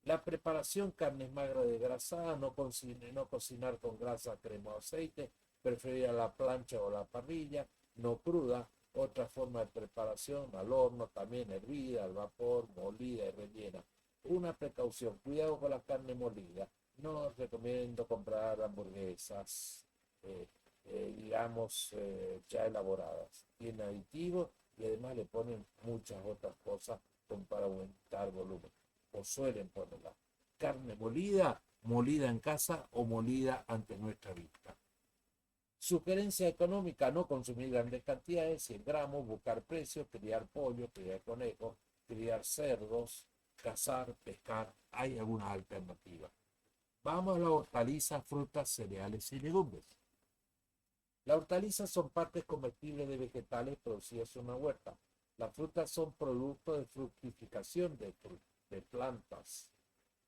La preparación: carnes magras desgrasadas, no cocinar con grasa, crema o aceite, preferir a la plancha o la parrilla, no cruda. Otra forma de preparación: al horno, también hervida, al vapor, molida y rellena. Una precaución: cuidado con la carne molida. No recomiendo comprar hamburguesas, ya elaboradas. Tiene aditivos y además le ponen muchas otras cosas para aumentar volumen, o suelen ponerla. Carne molida, molida en casa o molida ante nuestra vista. Sugerencia económica: no consumir grandes cantidades, 100 gramos, buscar precios, criar pollo, criar conejos, criar cerdos, cazar, pescar. Hay algunas alternativas. Vamos a la hortaliza, frutas, cereales y legumbres. Las hortalizas son partes comestibles de vegetales producidas en una huerta. Las frutas son productos de fructificación de plantas.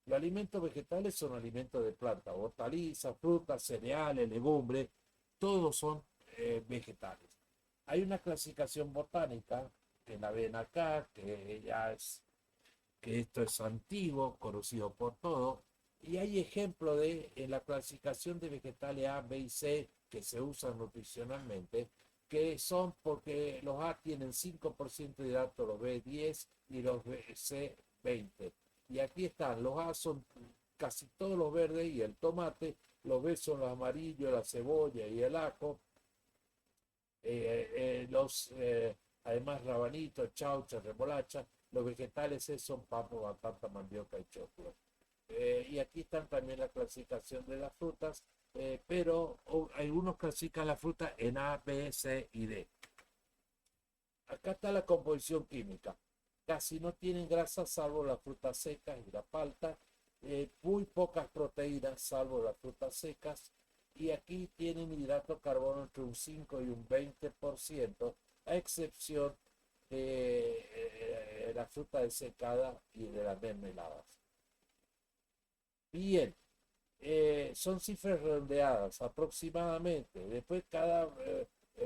Los alimentos vegetales son alimentos de planta. Hortalizas, frutas, cereales, legumbres, todos son vegetales. Hay una clasificación botánica que la ven acá, que esto es antiguo, conocido por todos, y hay ejemplos en la clasificación de vegetales A, B y C que se usan nutricionalmente, que son porque los A tienen 5% de hidrato, los B 10 y los C 20. Y aquí están, los A son casi todos los verdes y el tomate, los B son los amarillos, la cebolla y el ajo, además rabanitos, chaucha, remolacha. Los vegetales son papa, batata, mandioca y choclo. Y aquí están también la clasificación de las frutas, pero algunos clasifican la fruta en A, B, C y D. Acá está la composición química. Casi no tienen grasa salvo las frutas secas y la palta. Muy pocas proteínas salvo las frutas secas. Y aquí tienen hidrato de carbono entre un 5 y un 20%, a excepción de la fruta desecada y de las mermeladas. Bien, son cifras redondeadas aproximadamente. Después cada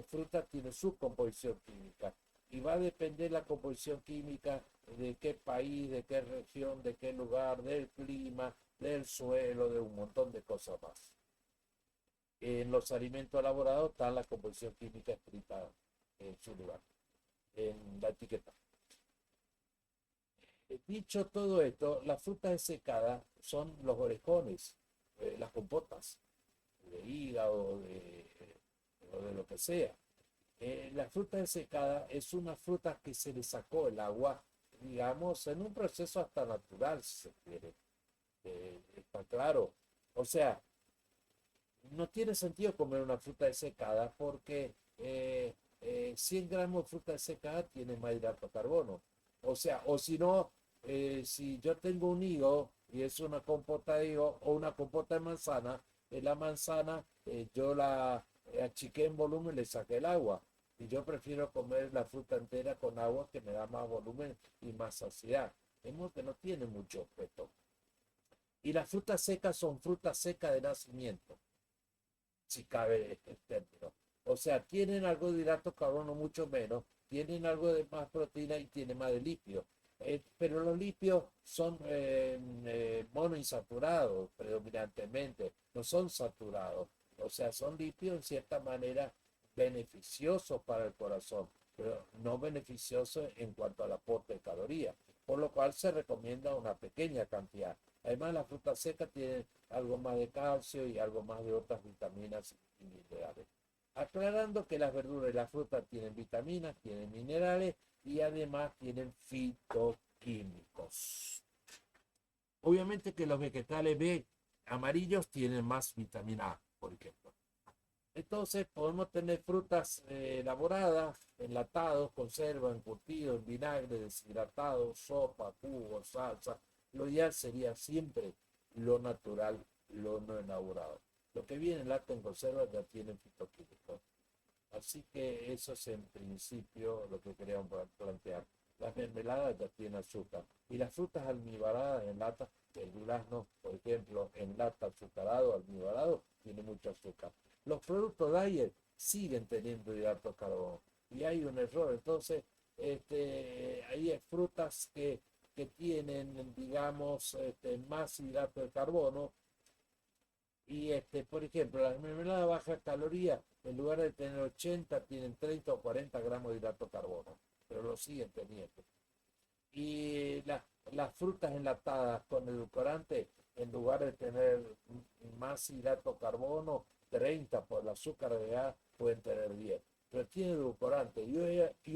fruta tiene su composición química y va a depender la composición química de qué país, de qué región, de qué lugar, del clima, del suelo, de un montón de cosas más. En los alimentos elaborados está la composición química escrita en su lugar, en la etiqueta. Dicho todo esto, las frutas desecadas son los orejones, las compotas, de hígado o de lo que sea. La fruta desecada es una fruta que se le sacó el agua, digamos, en un proceso hasta natural, si se quiere. Está claro. O sea, no tiene sentido comer una fruta desecada porque 100 gramos de fruta desecada tiene más hidrato de carbono. O sea, o si no, si yo tengo un higo y es una compota de higo o una compota de manzana, la manzana yo la achiqué en volumen, le saqué el agua. Y yo prefiero comer la fruta entera con agua, que me da más volumen y más saciedad. Vemos que no tiene mucho objeto. Y las frutas secas son frutas secas de nacimiento, si cabe el término. O sea, tienen algo de hidrato de carbono, mucho menos, tienen algo de más proteína y tienen más de litio. Pero los lipios son monoinsaturados predominantemente, no son saturados. O sea, son lipios en cierta manera beneficiosos para el corazón, pero no beneficiosos en cuanto al aporte de calorías, por lo cual se recomienda una pequeña cantidad. Además, las frutas secas tienen algo más de calcio y algo más de otras vitaminas y minerales. Aclarando que las verduras y las frutas tienen vitaminas, tienen minerales y además tienen fitoquímicos. Obviamente que los vegetales B amarillos tienen más vitamina A, por ejemplo. Entonces podemos tener frutas elaboradas, enlatados, conserva, encurtidos, en vinagre, deshidratados, sopa, jugo, salsa. Lo ideal sería siempre lo natural, lo no elaborado. Lo que viene en lata en conserva ya tiene fitoquímicos. Así que eso es en principio lo que queríamos plantear. Las mermeladas ya tienen azúcar. Y las frutas almibaradas en lata, el durazno, por ejemplo, en lata azucarado, almibarado, tiene mucho azúcar. Los productos diet siguen teniendo hidrato de carbono. Y hay un error. Entonces, hay frutas que tienen, digamos, más hidrato de carbono. Y por ejemplo, las mermeladas baja caloría, en lugar de tener 80, tienen 30 o 40 gramos de hidrato de carbono, pero lo siguen teniendo. Y las frutas enlatadas con edulcorante, en lugar de tener más hidrato de carbono, 30 por el azúcar de A, pueden tener 10. Pero tiene edulcorante. Y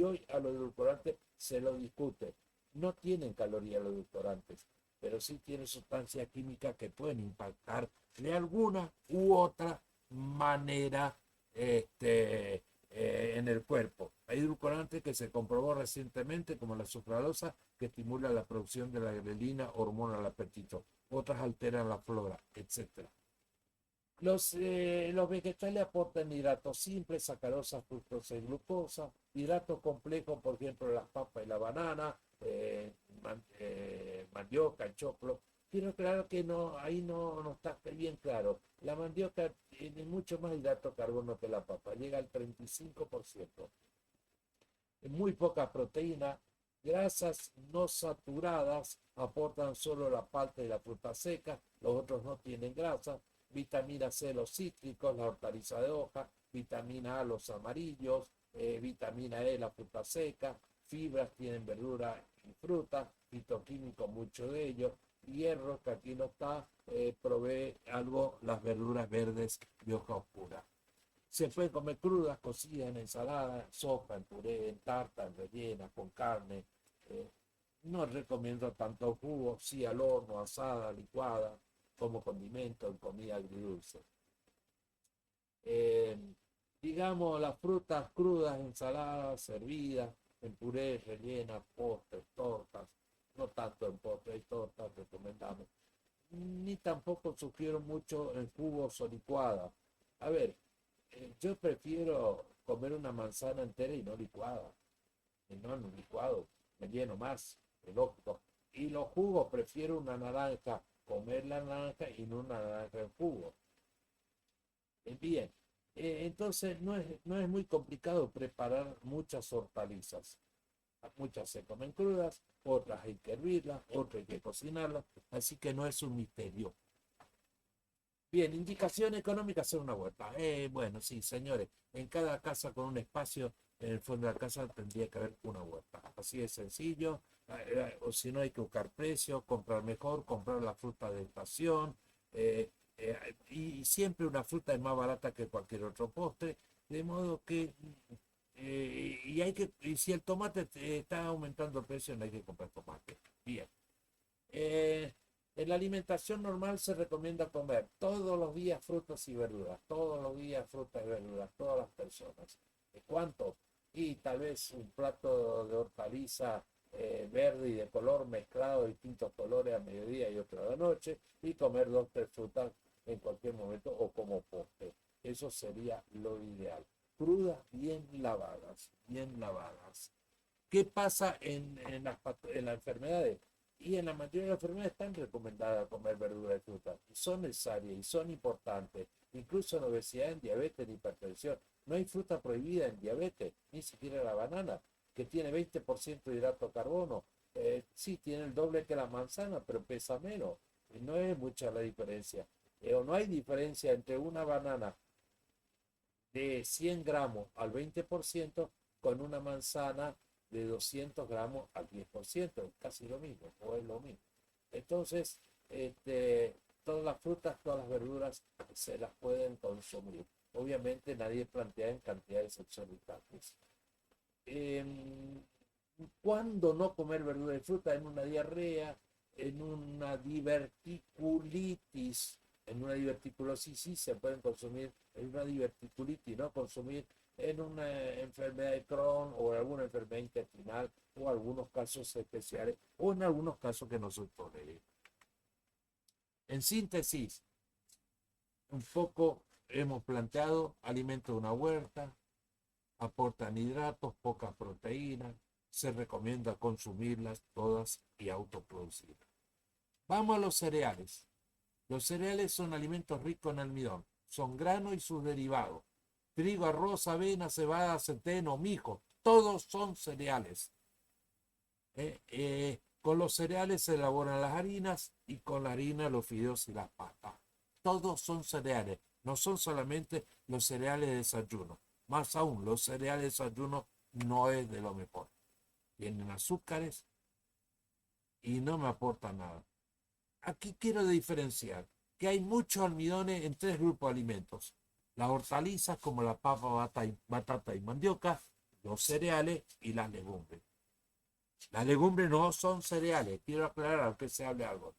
hoy a los edulcorantes se lo discute. No tienen calorías los edulcorantes, pero sí tienen sustancias químicas que pueden impactar de alguna u otra manera en el cuerpo. Hay edulcorantes que se comprobó recientemente, como la sucralosa, que estimula la producción de la grelina, hormona del apetito. Otras alteran la flora, etc. Los vegetales aportan hidratos simples, sacarosa, fructosa y glucosa, hidratos complejos, por ejemplo, las papas y la banana, mandioca, el choclo. Quiero claro que no, ahí no está bien claro. La mandioca tiene mucho más hidrato de carbono que la papa, llega al 35%. Muy poca proteína, grasas no saturadas aportan solo la palta y la fruta seca, los otros no tienen grasa, vitamina C los cítricos, la hortaliza de hoja, vitamina A los amarillos, vitamina E la fruta seca, fibras tienen verdura y fruta, fitoquímicos mucho de ellos, hierro que aquí no está, provee algo las verduras verdes de hoja oscura. Se puede comer crudas, cocidas, en ensalada, sopa, en puré, en tarta, en rellena, con carne. Eh, no recomiendo tanto jugo, sí al horno, asada, licuada, como condimento en comida agridulce. Eh, digamos, las frutas crudas, ensaladas, servidas, en puré, rellenas, postres, tortas, no tanto en postres y tortas recomendamos. Ni tampoco sugiero mucho en jugos o licuadas. A ver, yo prefiero comer una manzana entera y no licuada. Y no en un licuado, me lleno más, lógico. Y los jugos, prefiero una naranja, comer la naranja y no una naranja en jugo. Bien, entonces no es muy complicado preparar muchas hortalizas. Muchas se comen crudas, otras hay que hervirlas, otras hay que cocinarlas, así que no es un misterio. Bien, indicación económica, hacer una huerta. Bueno, sí, señores, en cada casa con un espacio, en el fondo de la casa tendría que haber una huerta. Así de sencillo, o si no hay que buscar precios, comprar mejor, comprar la fruta de estación, y siempre una fruta es más barata que cualquier otro postre, de modo que, y si el tomate está aumentando el precio, no hay que comprar tomate. Bien. Eh, en la alimentación normal se recomienda comer todos los días frutas y verduras, todos los días frutas y verduras, todas las personas. ¿Cuánto? Y tal vez un plato de hortaliza verde y de color mezclado de distintos colores a mediodía y otro a la noche, y comer dos, tres frutas en cualquier momento o como postre. Eso sería lo ideal. Crudas, bien lavadas, bien lavadas. ¿Qué pasa en las enfermedades? Y en la mayoría de las enfermedades están recomendadas comer verduras y frutas. Y son necesarias y son importantes. Incluso en obesidad, en diabetes, en hipertensión. No hay fruta prohibida en diabetes, ni siquiera la banana, que tiene 20% de hidrato de carbono. Sí, tiene el doble que la manzana, pero pesa menos. Y no es mucha la diferencia. O no hay diferencia entre una banana de 100 gramos al 20% con una manzana de 200 gramos al 10%, es casi lo mismo, o es lo mismo. Entonces, todas las frutas, todas las verduras se las pueden consumir. Obviamente nadie plantea en cantidades exorbitantes. Eh, ¿Cuándo no comer verdura y fruta? En una diarrea, en una diverticulitis, en una diverticulosis sí se pueden consumir, en una diverticulitis no consumir, en una enfermedad de Crohn o en alguna enfermedad intestinal o algunos casos especiales o en algunos casos que no se toleren. En síntesis, un poco hemos planteado alimentos de una huerta, aportan hidratos, poca proteína, se recomienda consumirlas todas y autoproducirlas. Vamos a los cereales. Los cereales son alimentos ricos en almidón, son granos y sus derivados. Trigo, arroz, avena, cebada, centeno, mijo, todos son cereales. Con los cereales se elaboran las harinas y con la harina los fideos y las pastas. Todos son cereales, no son solamente los cereales de desayuno. Más aún, los cereales de desayuno no es de lo mejor. Tienen azúcares y no me aportan nada. Aquí quiero diferenciar que hay muchos almidones en tres grupos de alimentos. Las hortalizas como la papa, batata y mandioca, los cereales y las legumbres. Las legumbres no son cereales, quiero aclarar aunque se hable algo.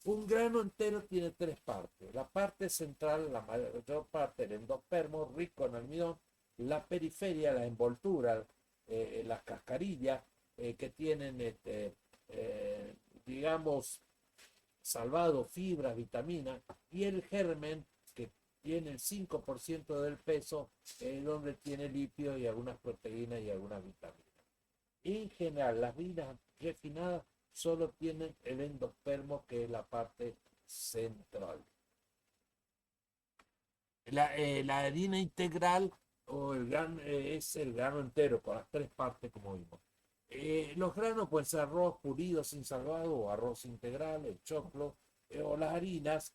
Un grano entero tiene tres partes. La parte central, la mayor parte, el endospermo, rico en almidón. La periferia, la envoltura, las cascarillas que tienen, eh, digamos, salvado fibras, vitaminas. Y el germen, que tiene el 5% del peso, donde tiene lípidos y algunas proteínas y algunas vitaminas. En general, las harinas refinadas solo tienen el endospermo, que es la parte central. La harina integral o el grano, es el grano entero, con las tres partes, como vimos. Los granos pueden ser arroz pulido sin salvado o arroz integral, el choclo, o las harinas,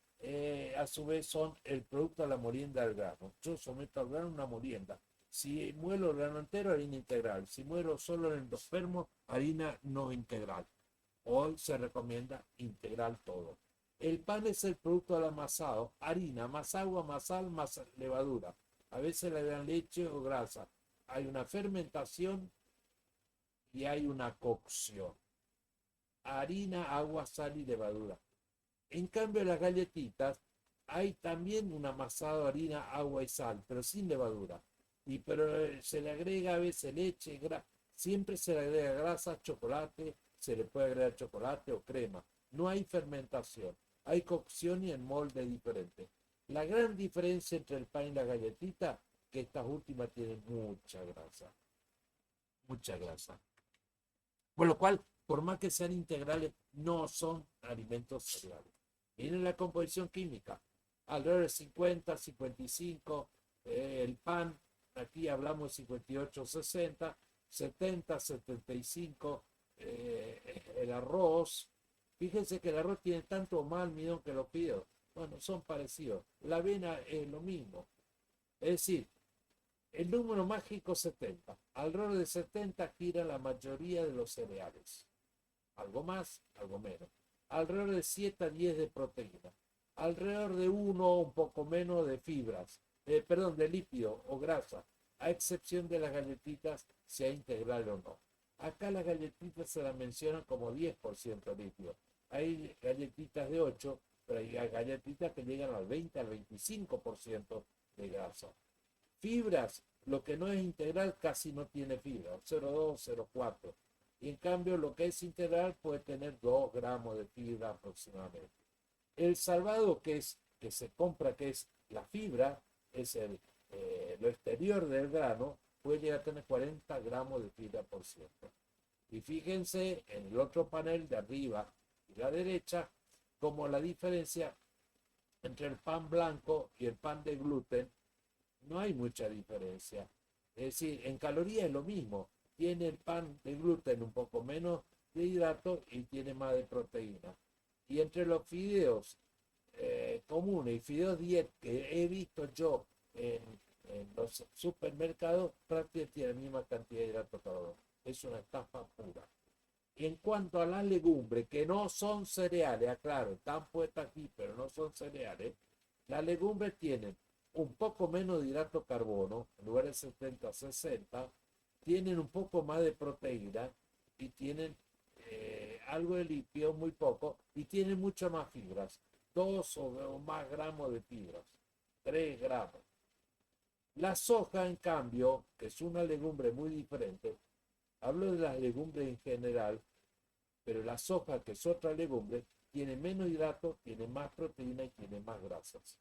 a su vez son el producto de la molienda del grano. Yo someto al grano una molienda. Si muelo el grano entero, harina integral. Si muelo solo el endospermo, harina no integral. Hoy se recomienda integral todo. El pan es el producto del amasado, harina, más agua, más sal, más levadura. A veces le dan leche o grasa. Hay una fermentación y hay una cocción. Harina, agua, sal y levadura. En cambio, las galletitas hay también un amasado, harina, agua y sal, pero sin levadura. Pero se le agrega a veces leche, siempre se le agrega grasa, chocolate, se le puede agregar chocolate o crema. No hay fermentación, hay cocción y en molde diferente. La gran diferencia entre el pan y la galletita, que estas últimas tienen mucha grasa, mucha grasa. Por lo cual, por más que sean integrales, no son alimentos cereales. Miren la composición química. Alrededor de 50, 55, el pan, aquí hablamos de 58, 60, 70, 75, el arroz. Fíjense que el arroz tiene tanto más almidón que los fideos. Bueno, son parecidos. La avena es lo mismo. Es decir, el número mágico 70. Alrededor de 70 gira la mayoría de los cereales. Algo más, algo menos. Alrededor de 7 a 10 de proteína. Alrededor de 1 un poco menos de fibras. Perdón, de lípido o grasa. A excepción de las galletitas, sea integral o no. Acá las galletitas se las mencionan como 10% lípido. Hay galletitas de 8, pero hay galletitas que llegan al 20 al 25% de grasa. Fibras, lo que no es integral casi no tiene fibra, 0,2, 0,4. Y en cambio lo que es integral puede tener 2 gramos de fibra aproximadamente. El salvado que se compra, que es la fibra, es lo exterior del grano, puede llegar a tener 40 gramos de fibra por ciento. Y fíjense en el otro panel de arriba y la derecha, como la diferencia entre el pan blanco y el pan de gluten no hay mucha diferencia. Es decir, en calorías es lo mismo. Tiene el pan de gluten un poco menos de hidrato y tiene más de proteína. Y entre los fideos comunes y fideos diet que he visto yo en los supermercados, prácticamente tiene la misma cantidad de hidrato carbono. Es una estafa pura. Y en cuanto a las legumbres, que no son cereales, aclaro, están puestas aquí, pero no son cereales, las legumbres tienen un poco menos de hidrato de carbono, en lugar de 70 a 60, tienen un poco más de proteína y tienen algo de lípido, muy poco, y tienen mucho más fibras, 2 o más gramos de fibras, 3 gramos. La soja, en cambio, que es una legumbre muy diferente, hablo de las legumbres en general, pero la soja, que es otra legumbre, tiene menos hidrato, tiene más proteína y tiene más grasas.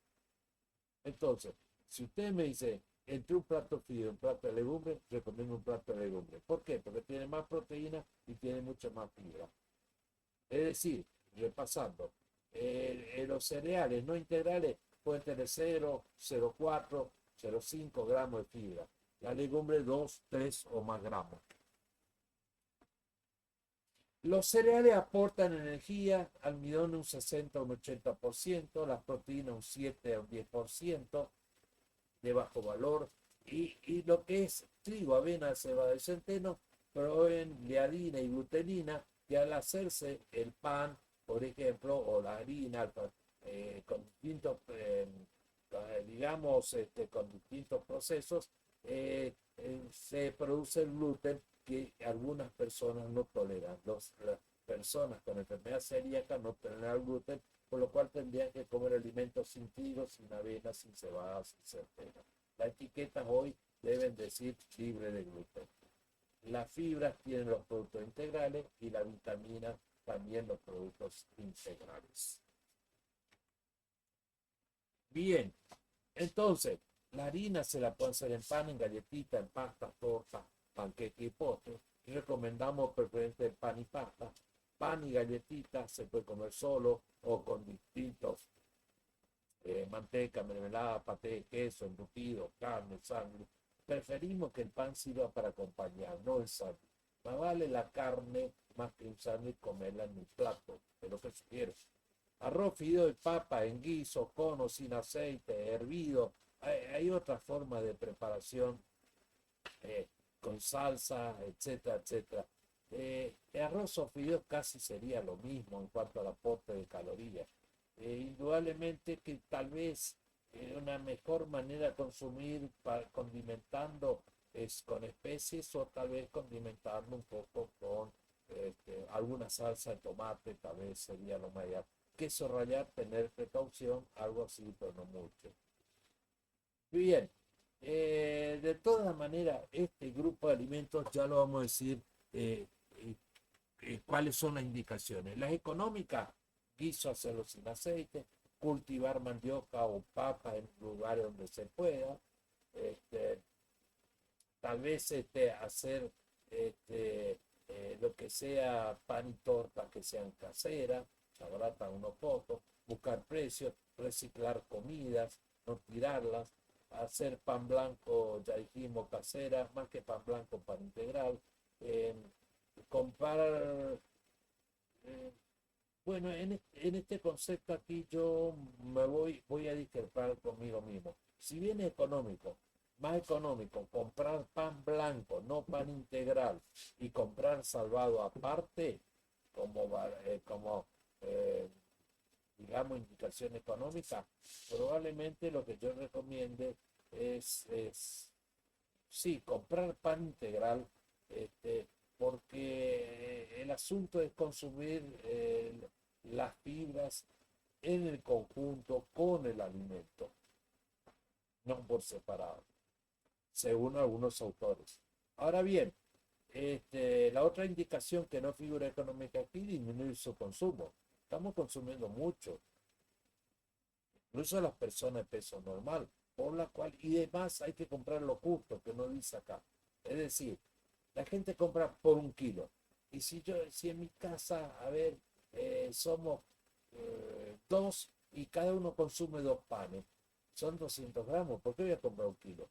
Entonces, si usted me dice entre un plato frío y un plato de legumbre, recomiendo un plato de legumbre. ¿Por qué? Porque tiene más proteína y tiene mucha más fibra. Es decir, repasando, los cereales no integrales pueden tener 0, 0,4, 0,5 gramos de fibra. La legumbre 2, 3 o más gramos. Los cereales aportan energía, almidón un 60 o un 80%, las proteínas un 7 o un 10% de bajo valor, y lo que es trigo, avena, cebada y centeno proveen de harina y glutenina, que al hacerse el pan, por ejemplo, o la harina con distintos, digamos, con distintos procesos, se produce el gluten que algunas personas no toleran. Las personas con enfermedad celíaca no toleran el gluten por lo cual tendrían que comer alimentos sin trigo, sin avena, sin cebada, sin centeno. Las etiquetas hoy deben decir libre de gluten. Las fibras tienen los productos integrales y la vitamina también los productos integrales. Bien, entonces, la harina se la puede hacer en pan, en galletita, en pasta, torta, panqueque y postre. Recomendamos preferente pan y pasta. Pan y galletita se puede comer solo o con distintos manteca, mermelada, paté, queso, embutido, carne, sangre. Preferimos que el pan sirva para acompañar, no el sándwich. Más vale la carne más que un sándwich comerla en un plato, es lo que sugiero. Arroz, fideo y papa en guiso, cono, sin aceite, hervido. Hay otra forma de preparación con salsa, etcétera, etcétera. Arroz o fideos casi sería lo mismo en cuanto al aporte de calorías. Indudablemente que tal vez una mejor manera de consumir condimentando es con especies o tal vez condimentando un poco con alguna salsa de tomate, tal vez sería lo mejor. Queso rallar, tener precaución, algo así, pero no mucho. Bien, de todas maneras, este grupo de alimentos ya lo vamos a decir cuáles son las indicaciones. Las económicas, guiso hacerlo sin aceite, cultivar mandioca o papa en lugares donde se pueda, este, tal vez hacer lo que sea pan y torta que sean caseras, se abaratan unos pocos, buscar precios, reciclar comidas, no tirarlas, hacer pan blanco, ya dijimos, casera, más que pan blanco, pan integral, comprar, eh, bueno, en este concepto aquí yo voy a discrepar conmigo mismo. Si bien es económico, más económico comprar pan blanco, no pan integral, y comprar salvado aparte, como digamos, indicación económica, probablemente lo que yo recomiende es sí, comprar pan integral, porque el asunto es consumir las fibras en el conjunto con el alimento, no por separado, según algunos autores. Ahora bien, la otra indicación que no figura económica aquí, disminuir su consumo. Estamos consumiendo mucho, incluso las personas de peso normal, por la cual, y demás hay que comprar lo justo, que no dice acá. Es decir, la gente compra por 1 kilo. Y si en mi casa, a ver, somos dos y cada uno consume 2 panes, son 200 gramos, ¿por qué voy a comprar 1 kilo?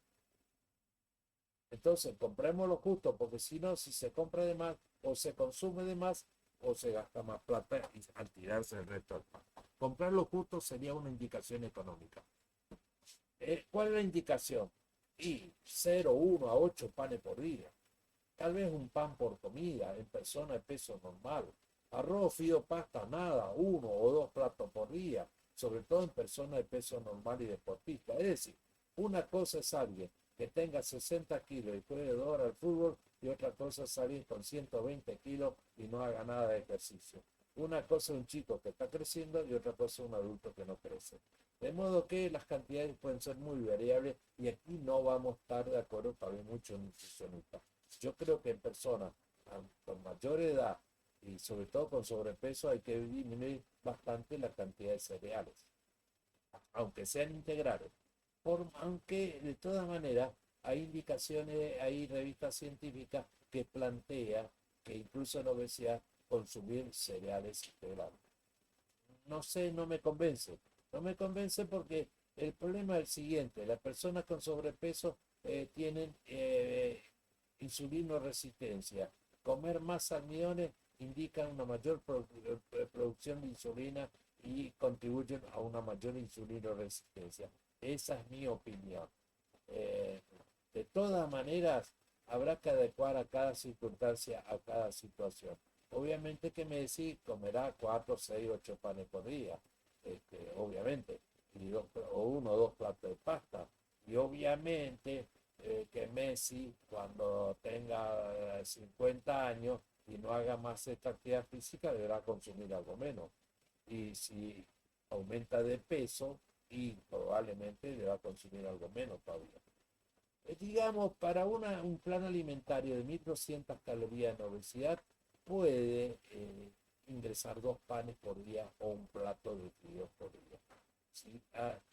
Entonces, compremos lo justo, porque si no, si se compra de más, o se consume de más, o se gasta más plata al tirarse el resto del pan. Comprar lo justo sería una indicación económica. ¿Cuál es la indicación? Y 0, 1 a 8 panes por día. Tal vez un pan por comida en persona de peso normal. Arroz, fideo, pasta, nada, 1 o 2 platos por día, sobre todo en personas de peso normal y deportista. Es decir, una cosa es alguien que tenga 60 kilos y juegue 2 horas al fútbol, y otra cosa es alguien con 120 kilos y no haga nada de ejercicio. Una cosa es un chico que está creciendo y otra cosa es un adulto que no crece. De modo que las cantidades pueden ser muy variables y aquí no vamos a estar de acuerdo, tal vez muchos nutricionistas. Yo creo que en personas con mayor edad y sobre todo con sobrepeso hay que disminuir bastante la cantidad de cereales, aunque sean integrales. Aunque de todas maneras hay indicaciones, hay revistas científicas que plantean que incluso en obesidad consumir cereales integrales. No sé, no me convence. No me convence porque el problema es el siguiente: las personas con sobrepeso tienen insulino resistencia. Comer más almidones indica una mayor producción de insulina y contribuyen a una mayor insulino resistencia. Esa es mi opinión. Eh, de todas maneras, habrá que adecuar a cada circunstancia, a cada situación. Obviamente que me decís, comerá 4, 6, 8 panes por día, obviamente, o 1 o 2 platos de pasta. Y obviamente que Messi, cuando tenga 50 años y no haga más esta actividad física, deberá consumir algo menos. Y si aumenta de peso y probablemente le va a consumir algo menos todavía. Digamos, para un plan alimentario de 1200 calorías en obesidad, puede ingresar 2 panes por día o un plato de fideos por día.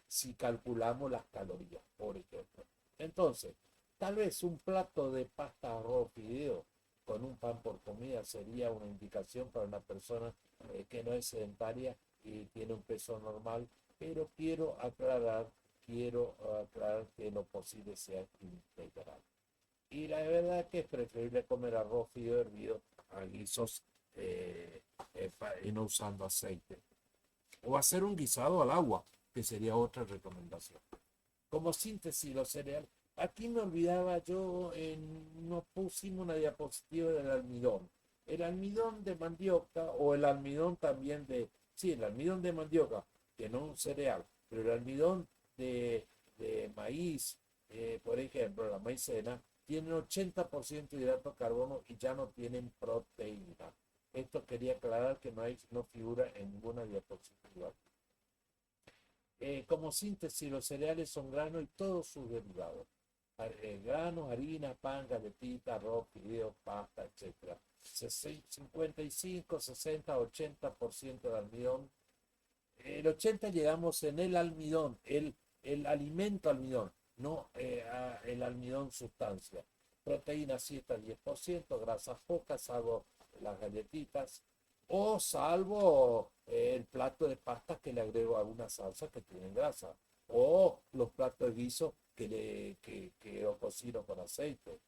Si calculamos las calorías, por ejemplo. Entonces, tal vez un plato de pasta, arroz, fideo con un pan por comida sería una indicación para una persona que no es sedentaria y tiene un peso normal, pero quiero aclarar que lo posible sea integral. Y la verdad que es preferible comer arroz, fideo hervido a guisos y no usando aceite. O hacer un guisado al agua, que sería otra recomendación. Como síntesis, los cereales. Aquí me olvidaba yo, no pusimos una diapositiva del almidón. El almidón de mandioca o el almidón también sí, el almidón de mandioca, que no un cereal, pero el almidón de maíz, por ejemplo, la maicena, tiene 80% de hidrato de carbono y ya no tienen proteína. Esto quería aclarar que no figura en ninguna diapositiva. Como síntesis, los cereales son granos y todos sus derivados. Granos, harina, pan, galletita, arroz, fideo, pasta, etc. 55, 60, 80% de almidón. El 80 llegamos en el almidón, el alimento almidón, no el almidón sustancia. Proteínas 7 al 10%, grasas pocas, salvo las galletitas, o salvo el plato de pasta que le agrego alguna salsa que tienen grasa, o los platos de guiso que lo cocino con aceite.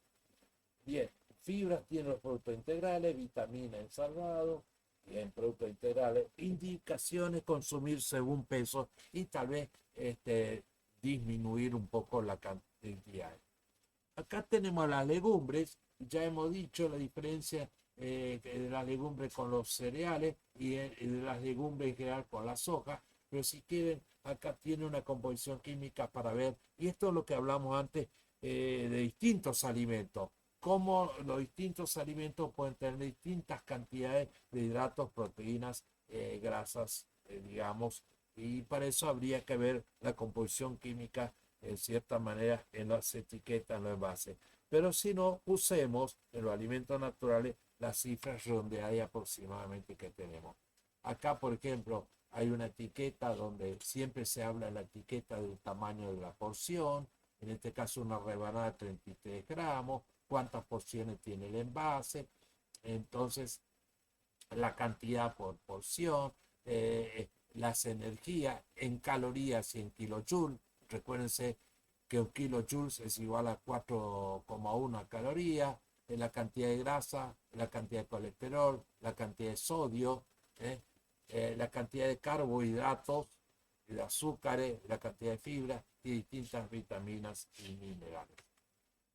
Bien, fibras tienen los productos integrales, vitamina en salvado, bien, productos integrales, indicaciones consumir según peso y tal vez disminuir un poco la cantidad. Acá tenemos las legumbres, ya hemos dicho la diferencia de las legumbres con los cereales y de las legumbres en general con las hojas, pero si quieren, acá tiene una composición química para ver, y esto es lo que hablamos antes de distintos alimentos, cómo los distintos alimentos pueden tener distintas cantidades de hidratos, proteínas, grasas, digamos, y para eso habría que ver la composición química en cierta manera en las etiquetas, en los envases. Pero si no, usemos en los alimentos naturales las cifras donde hay aproximadamente que tenemos. Acá, por ejemplo, hay una etiqueta donde siempre se habla en la etiqueta del tamaño de la porción, en este caso una rebanada de 33 gramos, cuántas porciones tiene el envase, entonces la cantidad por porción, las energías en calorías y en kilojoules. Recuérdense que un kilojoules es igual a 4,1 calorías, la cantidad de grasa, la cantidad de colesterol, la cantidad de sodio, la cantidad de carbohidratos, de azúcares, la cantidad de fibra y distintas vitaminas y minerales.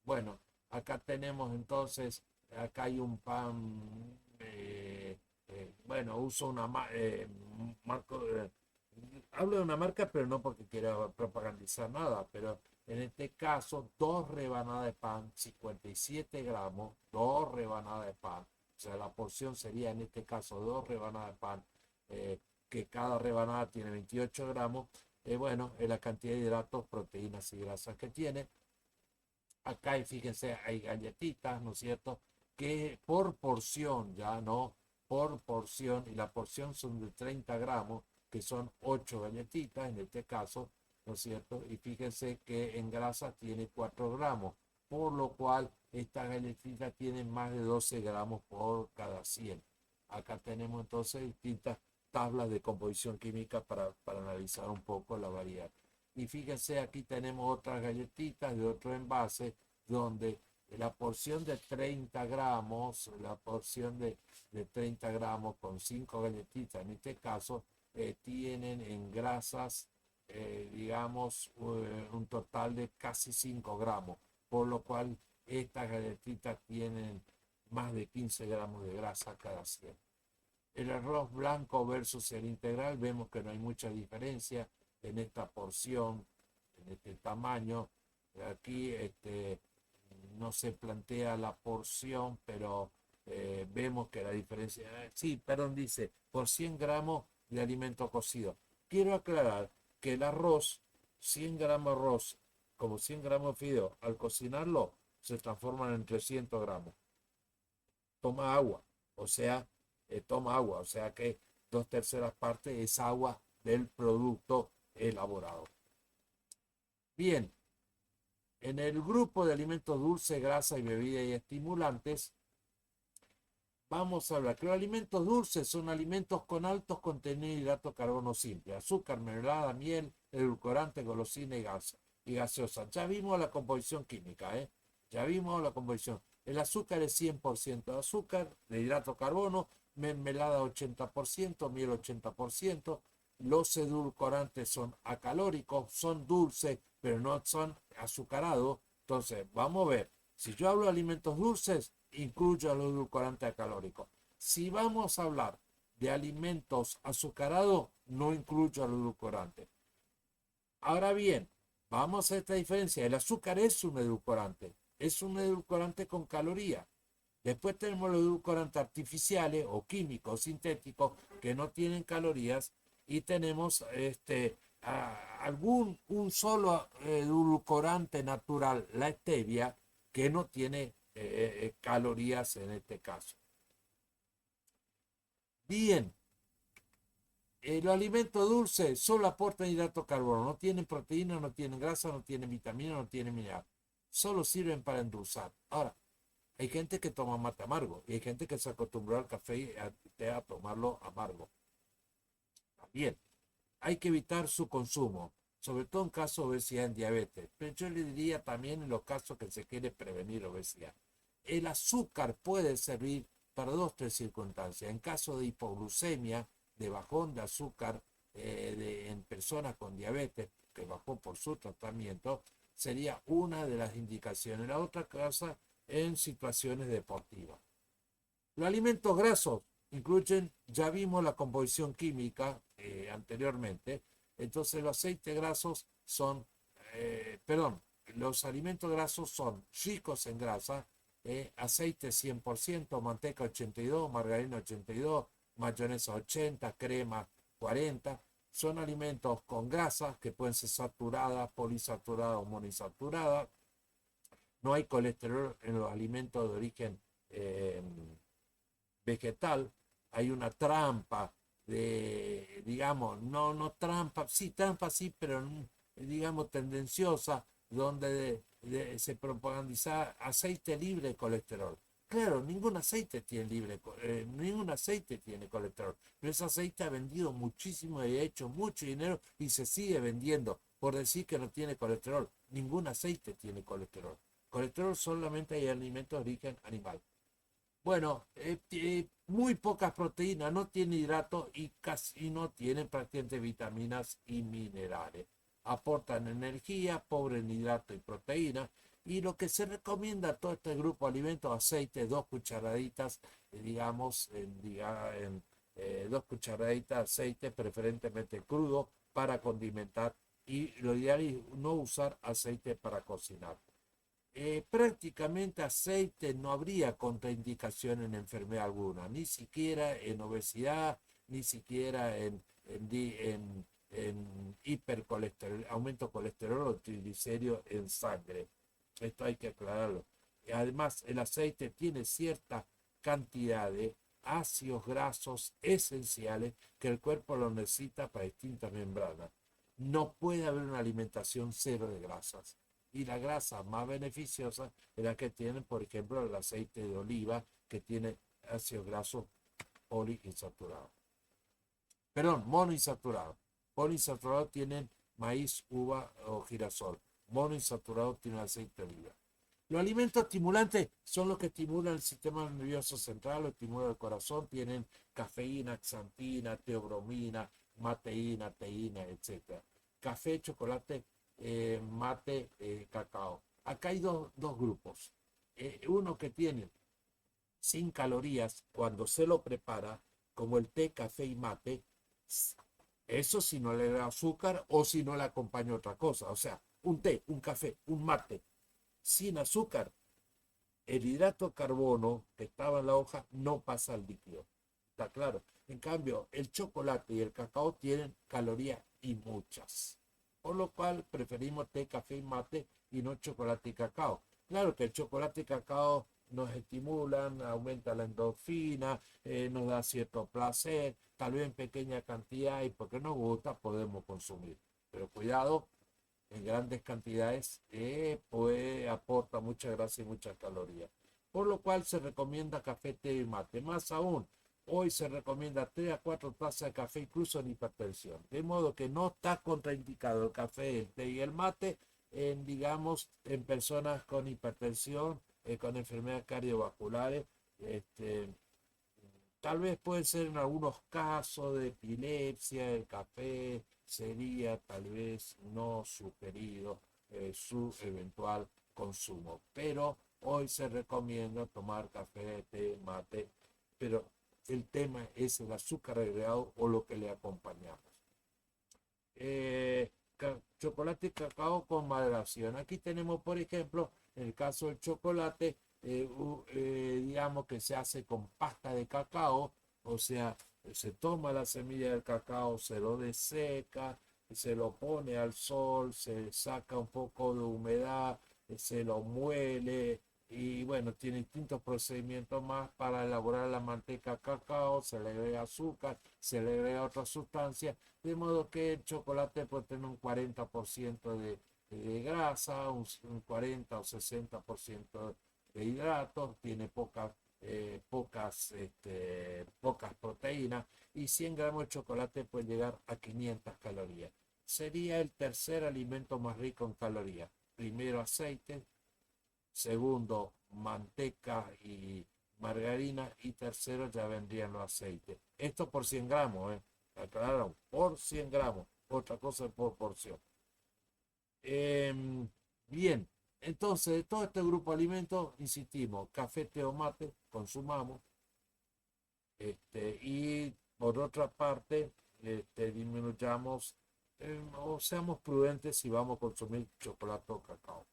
Bueno, acá tenemos entonces, acá hay un pan, bueno, uso una marco, hablo de una marca, pero no porque quiera propagandizar nada, pero en este caso, 2 rebanadas de pan, 57 gramos, 2 rebanadas de pan, o sea, la porción sería en este caso 2 rebanadas de pan, que cada rebanada tiene 28 gramos, bueno, es la cantidad de hidratos, proteínas y grasas que tiene. Acá, fíjense, hay galletitas, ¿no es cierto? Que por porción, ya no, por porción, y la porción son de 30 gramos, que son 8 galletitas en este caso, ¿no es cierto? Y fíjense que en grasa tiene 4 gramos, por lo cual estas galletitas tienen más de 12 gramos por cada 100. Acá tenemos entonces distintas tablas de composición química para analizar un poco la variedad. Y fíjense, aquí tenemos otras galletitas de otro envase donde la porción de 30 gramos, la porción de 30 gramos con 5 galletitas, en este caso, tienen en grasas, digamos, un total de casi 5 gramos, por lo cual estas galletitas tienen más de 15 gramos de grasa cada 100. El arroz blanco versus el integral, vemos que no hay mucha diferencia en esta porción, en este tamaño. Aquí no se plantea la porción, pero vemos que la diferencia, sí, perdón, dice por 100 gramos de alimento cocido. quiero aclarar que el arroz, 100 gramos de arroz, como 100 gramos de fideo, al cocinarlo, se transforman en 300 gramos. Toma agua, o sea, toma agua, o sea que 2/3 partes es agua del producto elaborado. Bien, en el grupo de alimentos dulces, grasa y bebidas y estimulantes, vamos a hablar que los alimentos dulces son alimentos con altos contenidos de hidrato de carbono simple, azúcar, mermelada, miel, edulcorante, golosina y gaseosa. Ya vimos la composición química, ¿eh? Ya vimos la composición. El azúcar es 100% de azúcar, de hidrato de carbono, mermelada 80%, miel 80%. Los edulcorantes son acalóricos, son dulces, pero no son azucarados. Entonces, vamos a ver. Si yo hablo de alimentos dulces, incluyo los edulcorantes calóricos. Si vamos a hablar de alimentos azucarados, no incluyo los edulcorantes. Ahora bien, vamos a esta diferencia. El azúcar es un edulcorante con calorías. Después tenemos los edulcorantes artificiales o químicos, sintéticos, que no tienen calorías. Y tenemos un solo edulcorante natural, la stevia, que no tiene calorías en este caso. Bien, los alimentos dulces solo aportan hidrato de carbono, no tienen proteína, no tienen grasa, no tienen vitamina, no tienen mineral. Solo sirven para endulzar. Ahora, hay gente que toma mate amargo y hay gente que se acostumbró al café y a tomarlo amargo. Bien, hay que evitar su consumo, sobre todo en caso de obesidad en diabetes, pero yo le diría también en los casos que se quiere prevenir obesidad. El azúcar puede servir para dos o tres circunstancias. En caso de hipoglucemia, de bajón de azúcar en personas con diabetes, que bajó por su tratamiento, sería una de las indicaciones. La otra cosa en situaciones deportivas. Los alimentos grasos incluyen, ya vimos la composición química anteriormente, entonces los aceites grasos son, los alimentos grasos son ricos en grasa, aceite 100%, manteca 82, margarina 82, mayonesa 80, crema 40, son alimentos con grasas que pueden ser saturadas, polinsaturadas o monoinsaturadas. No hay colesterol en los alimentos de origen vegetal. Hay una trampa de, digamos, no trampa, sí, pero digamos tendenciosa, donde se propagandiza aceite libre de colesterol. Claro, ningún aceite tiene colesterol, pero ese aceite ha vendido muchísimo y ha hecho mucho dinero y se sigue vendiendo por decir que no tiene colesterol. Ningún aceite tiene colesterol. Colesterol solamente hay alimentos de origen animal. Bueno, muy pocas proteínas, no tiene hidratos y casi no tiene prácticamente vitaminas y minerales. Aportan energía, pobre en hidrato y proteína. Y lo que se recomienda a todo este grupo de alimentos, aceite, 2 cucharaditas, digamos, 2 cucharaditas de aceite, preferentemente crudo, para condimentar. Y lo ideal es no usar aceite para cocinar. Prácticamente aceite no habría contraindicación en enfermedad alguna, ni siquiera en obesidad, ni siquiera en hipercolesterol, aumento de colesterol o triglicéridos en sangre. Esto hay que aclararlo. Además, el aceite tiene cierta cantidad de ácidos grasos esenciales que el cuerpo lo necesita para distintas membranas. No puede haber una alimentación cero de grasas. Y la grasa más beneficiosa es la que tiene, por ejemplo, el aceite de oliva, que tiene ácidos grasos poliinsaturados. Perdón, monoinsaturados. Poliinsaturados tienen maíz, uva o girasol. Monoinsaturados tienen aceite de oliva. Los alimentos estimulantes son los que estimulan el sistema nervioso central, o estimulan el corazón, tienen cafeína, xantina, teobromina, mateína, teína, etc. Café, chocolate, mate, cacao. Acá hay dos grupos. Uno que tiene sin calorías cuando se lo prepara, como el té, café y mate. Eso si no le da azúcar o si no le acompaña otra cosa. O sea, un té, un café, un mate sin azúcar. El hidrato de carbono que estaba en la hoja no pasa al líquido. ¿Está claro? En cambio, el chocolate y el cacao tienen calorías y muchas. Por lo cual preferimos té, café y mate y no chocolate y cacao. Claro que el chocolate y cacao nos estimulan, aumenta la endorfina, nos da cierto placer, tal vez en pequeña cantidad y porque nos gusta podemos consumir. Pero cuidado, en grandes cantidades pues aporta mucha grasa y muchas calorías. Por lo cual se recomienda café, té y mate. Más aún, hoy se recomienda 3 a 4 tazas de café incluso en hipertensión. De modo que no está contraindicado el café, el té y el mate en, digamos, en personas con hipertensión, con enfermedades cardiovasculares. Este, Tal vez puede ser en algunos casos de epilepsia, el café sería tal vez no sugerido su eventual consumo. Pero hoy se recomienda tomar café, té, mate, pero el tema es el azúcar agregado o lo que le acompañamos. Chocolate y cacao con moderación. Aquí tenemos, por ejemplo, en el caso del chocolate, digamos que se hace con pasta de cacao, o sea, se toma la semilla del cacao, se lo deseca, se lo pone al sol, se saca un poco de humedad, se lo muele y bueno, tiene distintos procedimientos más para elaborar la manteca cacao, se le agrega azúcar, se le agrega otras sustancias, de modo que el chocolate puede tener un 40% de grasa, un 40 o 60% de hidratos, tiene pocas proteínas y 100 gramos de chocolate puede llegar a 500 calorías. Sería el tercer alimento más rico en calorías. Primero aceite, segundo manteca y margarina y tercero ya vendrían los aceites. Esto por 100 gramos, aclararon, por 100 gramos, otra cosa es por porción. Bien, entonces de todo este grupo de alimentos, insistimos, café, té o mate, consumamos, y por otra parte, disminuyamos o seamos prudentes si vamos a consumir chocolate o cacao.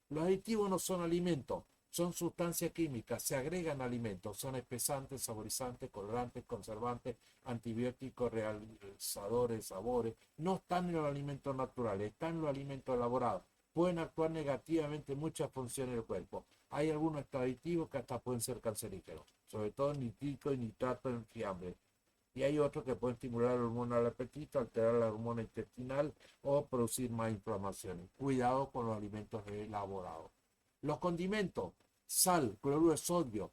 Los aditivos no son alimentos, son sustancias químicas, se agregan alimentos, son espesantes, saborizantes, colorantes, conservantes, antibióticos, realzadores, sabores. No están en los alimentos naturales, están en los alimentos elaborados. Pueden actuar negativamente en muchas funciones del cuerpo. Hay algunos aditivos que hasta pueden ser cancerígenos, sobre todo nitritos y nitratos en fiambre. Y hay otros que pueden estimular la hormona del apetito, alterar la hormona intestinal o producir más inflamaciones. Cuidado con los alimentos elaborados. Los condimentos, sal, cloruro de sodio,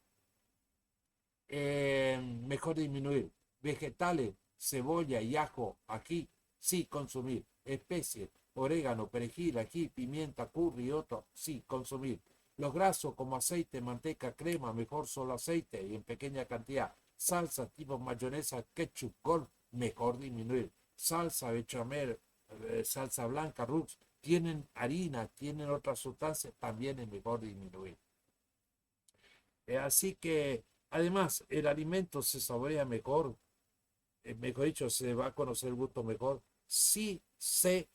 mejor disminuir. Vegetales, cebolla y ajo, aquí sí consumir. Especies, orégano, perejil, ají, pimienta, curry y otros, sí consumir. Los grasos como aceite, manteca, crema, mejor solo aceite y en pequeña cantidad. Salsa tipo mayonesa, ketchup, golf, mejor disminuir. Salsa, bechamel, salsa blanca, rux, tienen harina, tienen otras sustancias, también es mejor disminuir. Así que, además, el alimento se saborea mejor, mejor dicho, se va a conocer el gusto mejor si se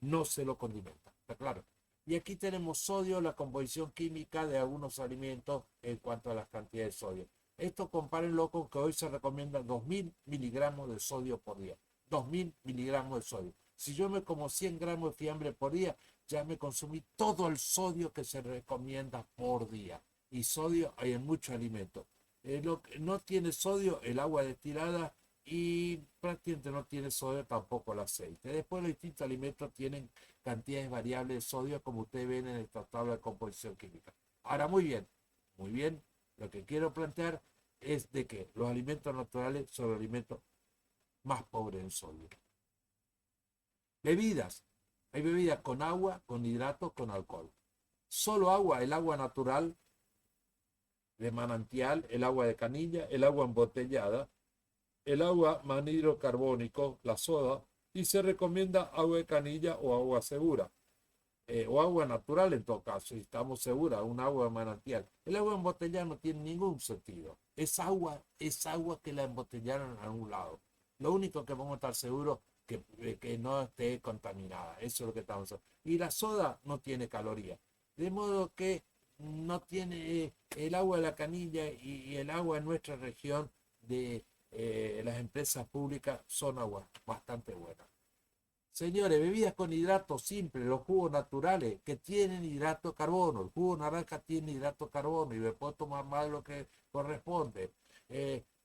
no se lo condimenta. ¿Está claro? Y aquí tenemos sodio, la composición química de algunos alimentos en cuanto a las cantidades de sodio. Esto compárenlo con que hoy se recomienda 2000 miligramos de sodio por día. 2000 miligramos de sodio. Si yo me como 100 gramos de fiambre por día, ya me consumí todo el sodio que se recomienda por día. Y sodio hay en muchos alimentos. Lo que no tiene sodio, el agua destilada y prácticamente no tiene sodio tampoco el aceite. Después los distintos alimentos tienen cantidades variables de sodio como ustedes ven en esta tabla de composición química. Ahora muy bien, lo que quiero plantear es de que los alimentos naturales son los alimentos más pobres en sodio. Bebidas. Hay bebidas con agua, con hidratos, con alcohol. Solo agua, el agua natural de manantial, el agua de canilla, el agua embotellada, el agua manhidrocarbónico, la soda, y se recomienda agua de canilla o agua segura, o agua natural en todo caso, si estamos seguros, un agua de manantial. El agua embotellada no tiene ningún sentido. Es agua que la embotellaron a un lado. Lo único que vamos a estar seguros que no esté contaminada. Eso es lo que estamos hablando. Y la soda no tiene calorías. De modo que no tiene el agua de la canilla y el agua en nuestra región de las empresas públicas son aguas bastante buenas. Señores, bebidas con hidratos simples, los jugos naturales que tienen hidrato de carbono. El jugo naranja tiene hidrato de carbono y me puedo tomar más de lo que corresponde.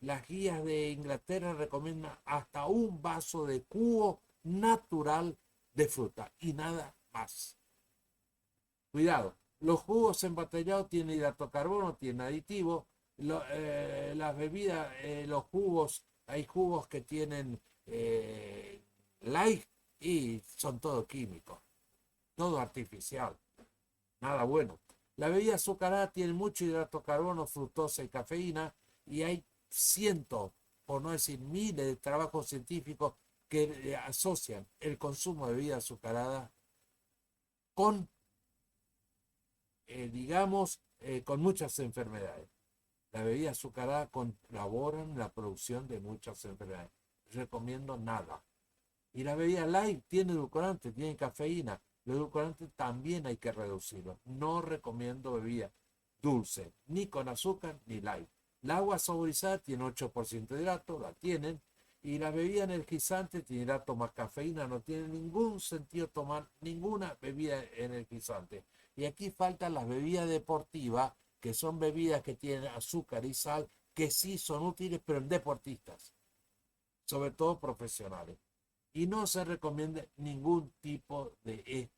Las guías de Inglaterra recomiendan hasta un vaso de jugo natural de fruta y nada más. Cuidado, los jugos embotellados tienen hidrato de carbono, tienen aditivos. Las bebidas, los jugos, hay jugos que tienen light y son todo químicos, todo artificial, nada bueno. La bebida azucarada tiene mucho hidrato de carbono, fructosa y cafeína, y hay cientos, por no decir miles de trabajos científicos que asocian el consumo de bebida azucarada con, con muchas enfermedades. La bebida azucarada colabora en la producción de muchas enfermedades. Recomiendo nada. Y la bebida light tiene edulcorante, tiene cafeína. Los edulcorantes también hay que reducirlos. No recomiendo bebida dulce, ni con azúcar ni light. El agua saborizada tiene 8% de hidrato, la tienen. Y la bebida energizante tiene hidrato más cafeína. No tiene ningún sentido tomar ninguna bebida energizante. Y aquí faltan las bebidas deportivas, que son bebidas que tienen azúcar y sal, que sí son útiles, pero en deportistas, sobre todo profesionales. Y no se recomienda ningún tipo de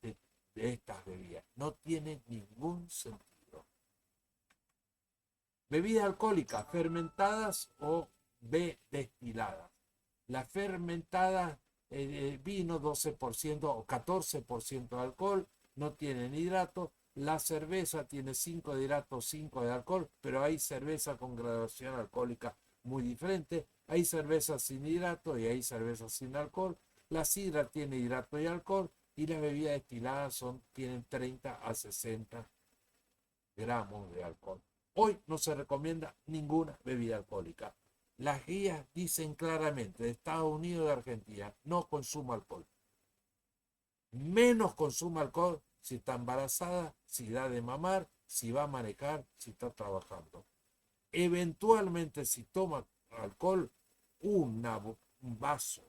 estas bebidas. No tiene ningún sentido. Bebidas alcohólicas, fermentadas o destiladas. Las fermentadas, vino 12% o 14% de alcohol, no tienen hidrato. La cerveza tiene 5 de hidrato, 5 de alcohol, pero hay cerveza con graduación alcohólica muy diferente. Hay cerveza sin hidrato y hay cerveza sin alcohol. La sidra tiene hidrato y alcohol y las bebidas destiladas tienen 30 a 60 gramos de alcohol. Hoy no se recomienda ninguna bebida alcohólica. Las guías dicen claramente de Estados Unidos y de Argentina, no consuma alcohol. Menos consuma alcohol si está embarazada, si da de mamar, si va a manejar, si está trabajando. Eventualmente si toma alcohol, un vaso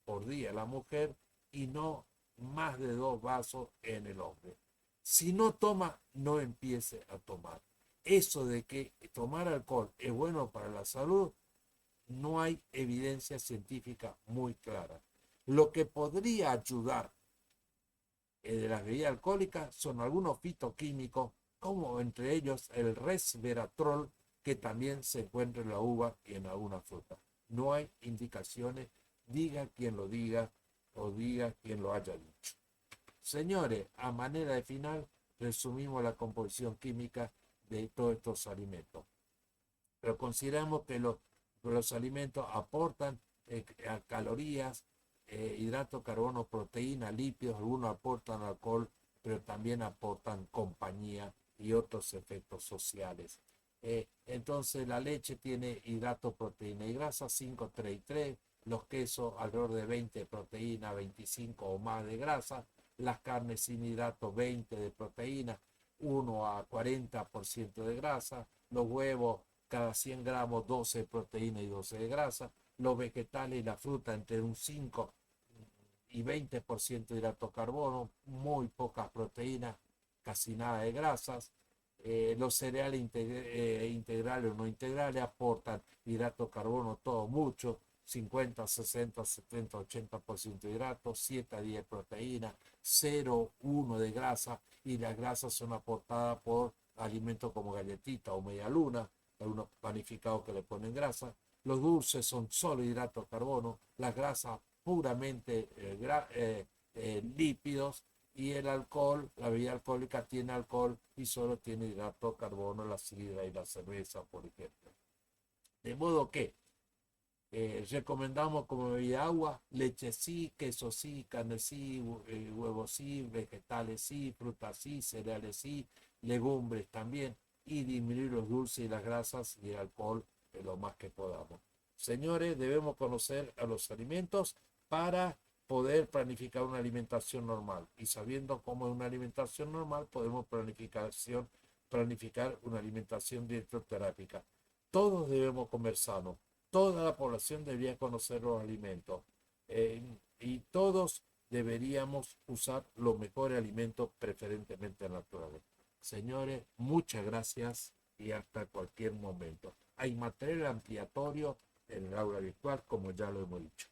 por día la mujer y no más de 2 vasos en el hombre. Si no toma, no empiece a tomar. Eso de que tomar alcohol es bueno para la salud, no hay evidencia científica muy clara. Lo que podría ayudar de las bebidas alcohólicas son algunos fitoquímicos, como entre ellos el resveratrol, que también se encuentra en la uva y en alguna fruta. No hay indicaciones, diga quien lo diga o diga quien lo haya dicho. Señores, a manera de final, resumimos la composición química de todos estos alimentos. Pero consideramos que los alimentos aportan calorías, hidrato, carbono, proteína, lípidos, algunos aportan alcohol, pero también aportan compañía y otros efectos sociales. Entonces la leche tiene hidrato, proteína y grasa, 5, 3 y 3, los quesos alrededor de 20 de proteína, 25 o más de grasa, las carnes sin hidrato, 20 de proteína, 1 a 40% de grasa, los huevos cada 100 gramos 12 de proteína y 12 de grasa, los vegetales y la fruta entre un 5 y 20% de hidrato de carbono, muy pocas proteínas, casi nada de grasas. Los cereales integrales o no integrales aportan hidrato de carbono todo mucho, 50, 60, 70, 80% de hidrato, 7 a 10 de proteína, 0, 1 de grasa, y las grasas son aportadas por alimentos como galletita o media luna, algunos panificados que le ponen grasa. Los dulces son solo hidrato de carbono, las grasas puramente lípidos, y el alcohol, la bebida alcohólica tiene alcohol y solo tiene hidrato de carbono, la sidra y la cerveza, por ejemplo. De modo que recomendamos como bebida agua, leche sí, queso sí, carne sí, huevos sí, vegetales sí, frutas sí, cereales sí, legumbres también, y disminuir los dulces y las grasas y el alcohol lo más que podamos. Señores, debemos conocer a los alimentos para poder planificar una alimentación normal, y sabiendo cómo es una alimentación normal podemos planificar una alimentación dietoterápica. Todos debemos comer sano. Toda la población debería conocer los alimentos. Y todos deberíamos usar los mejores alimentos, preferentemente naturales. Señores, muchas gracias y hasta cualquier momento. Hay material ampliatorio en el aula virtual, como ya lo hemos dicho.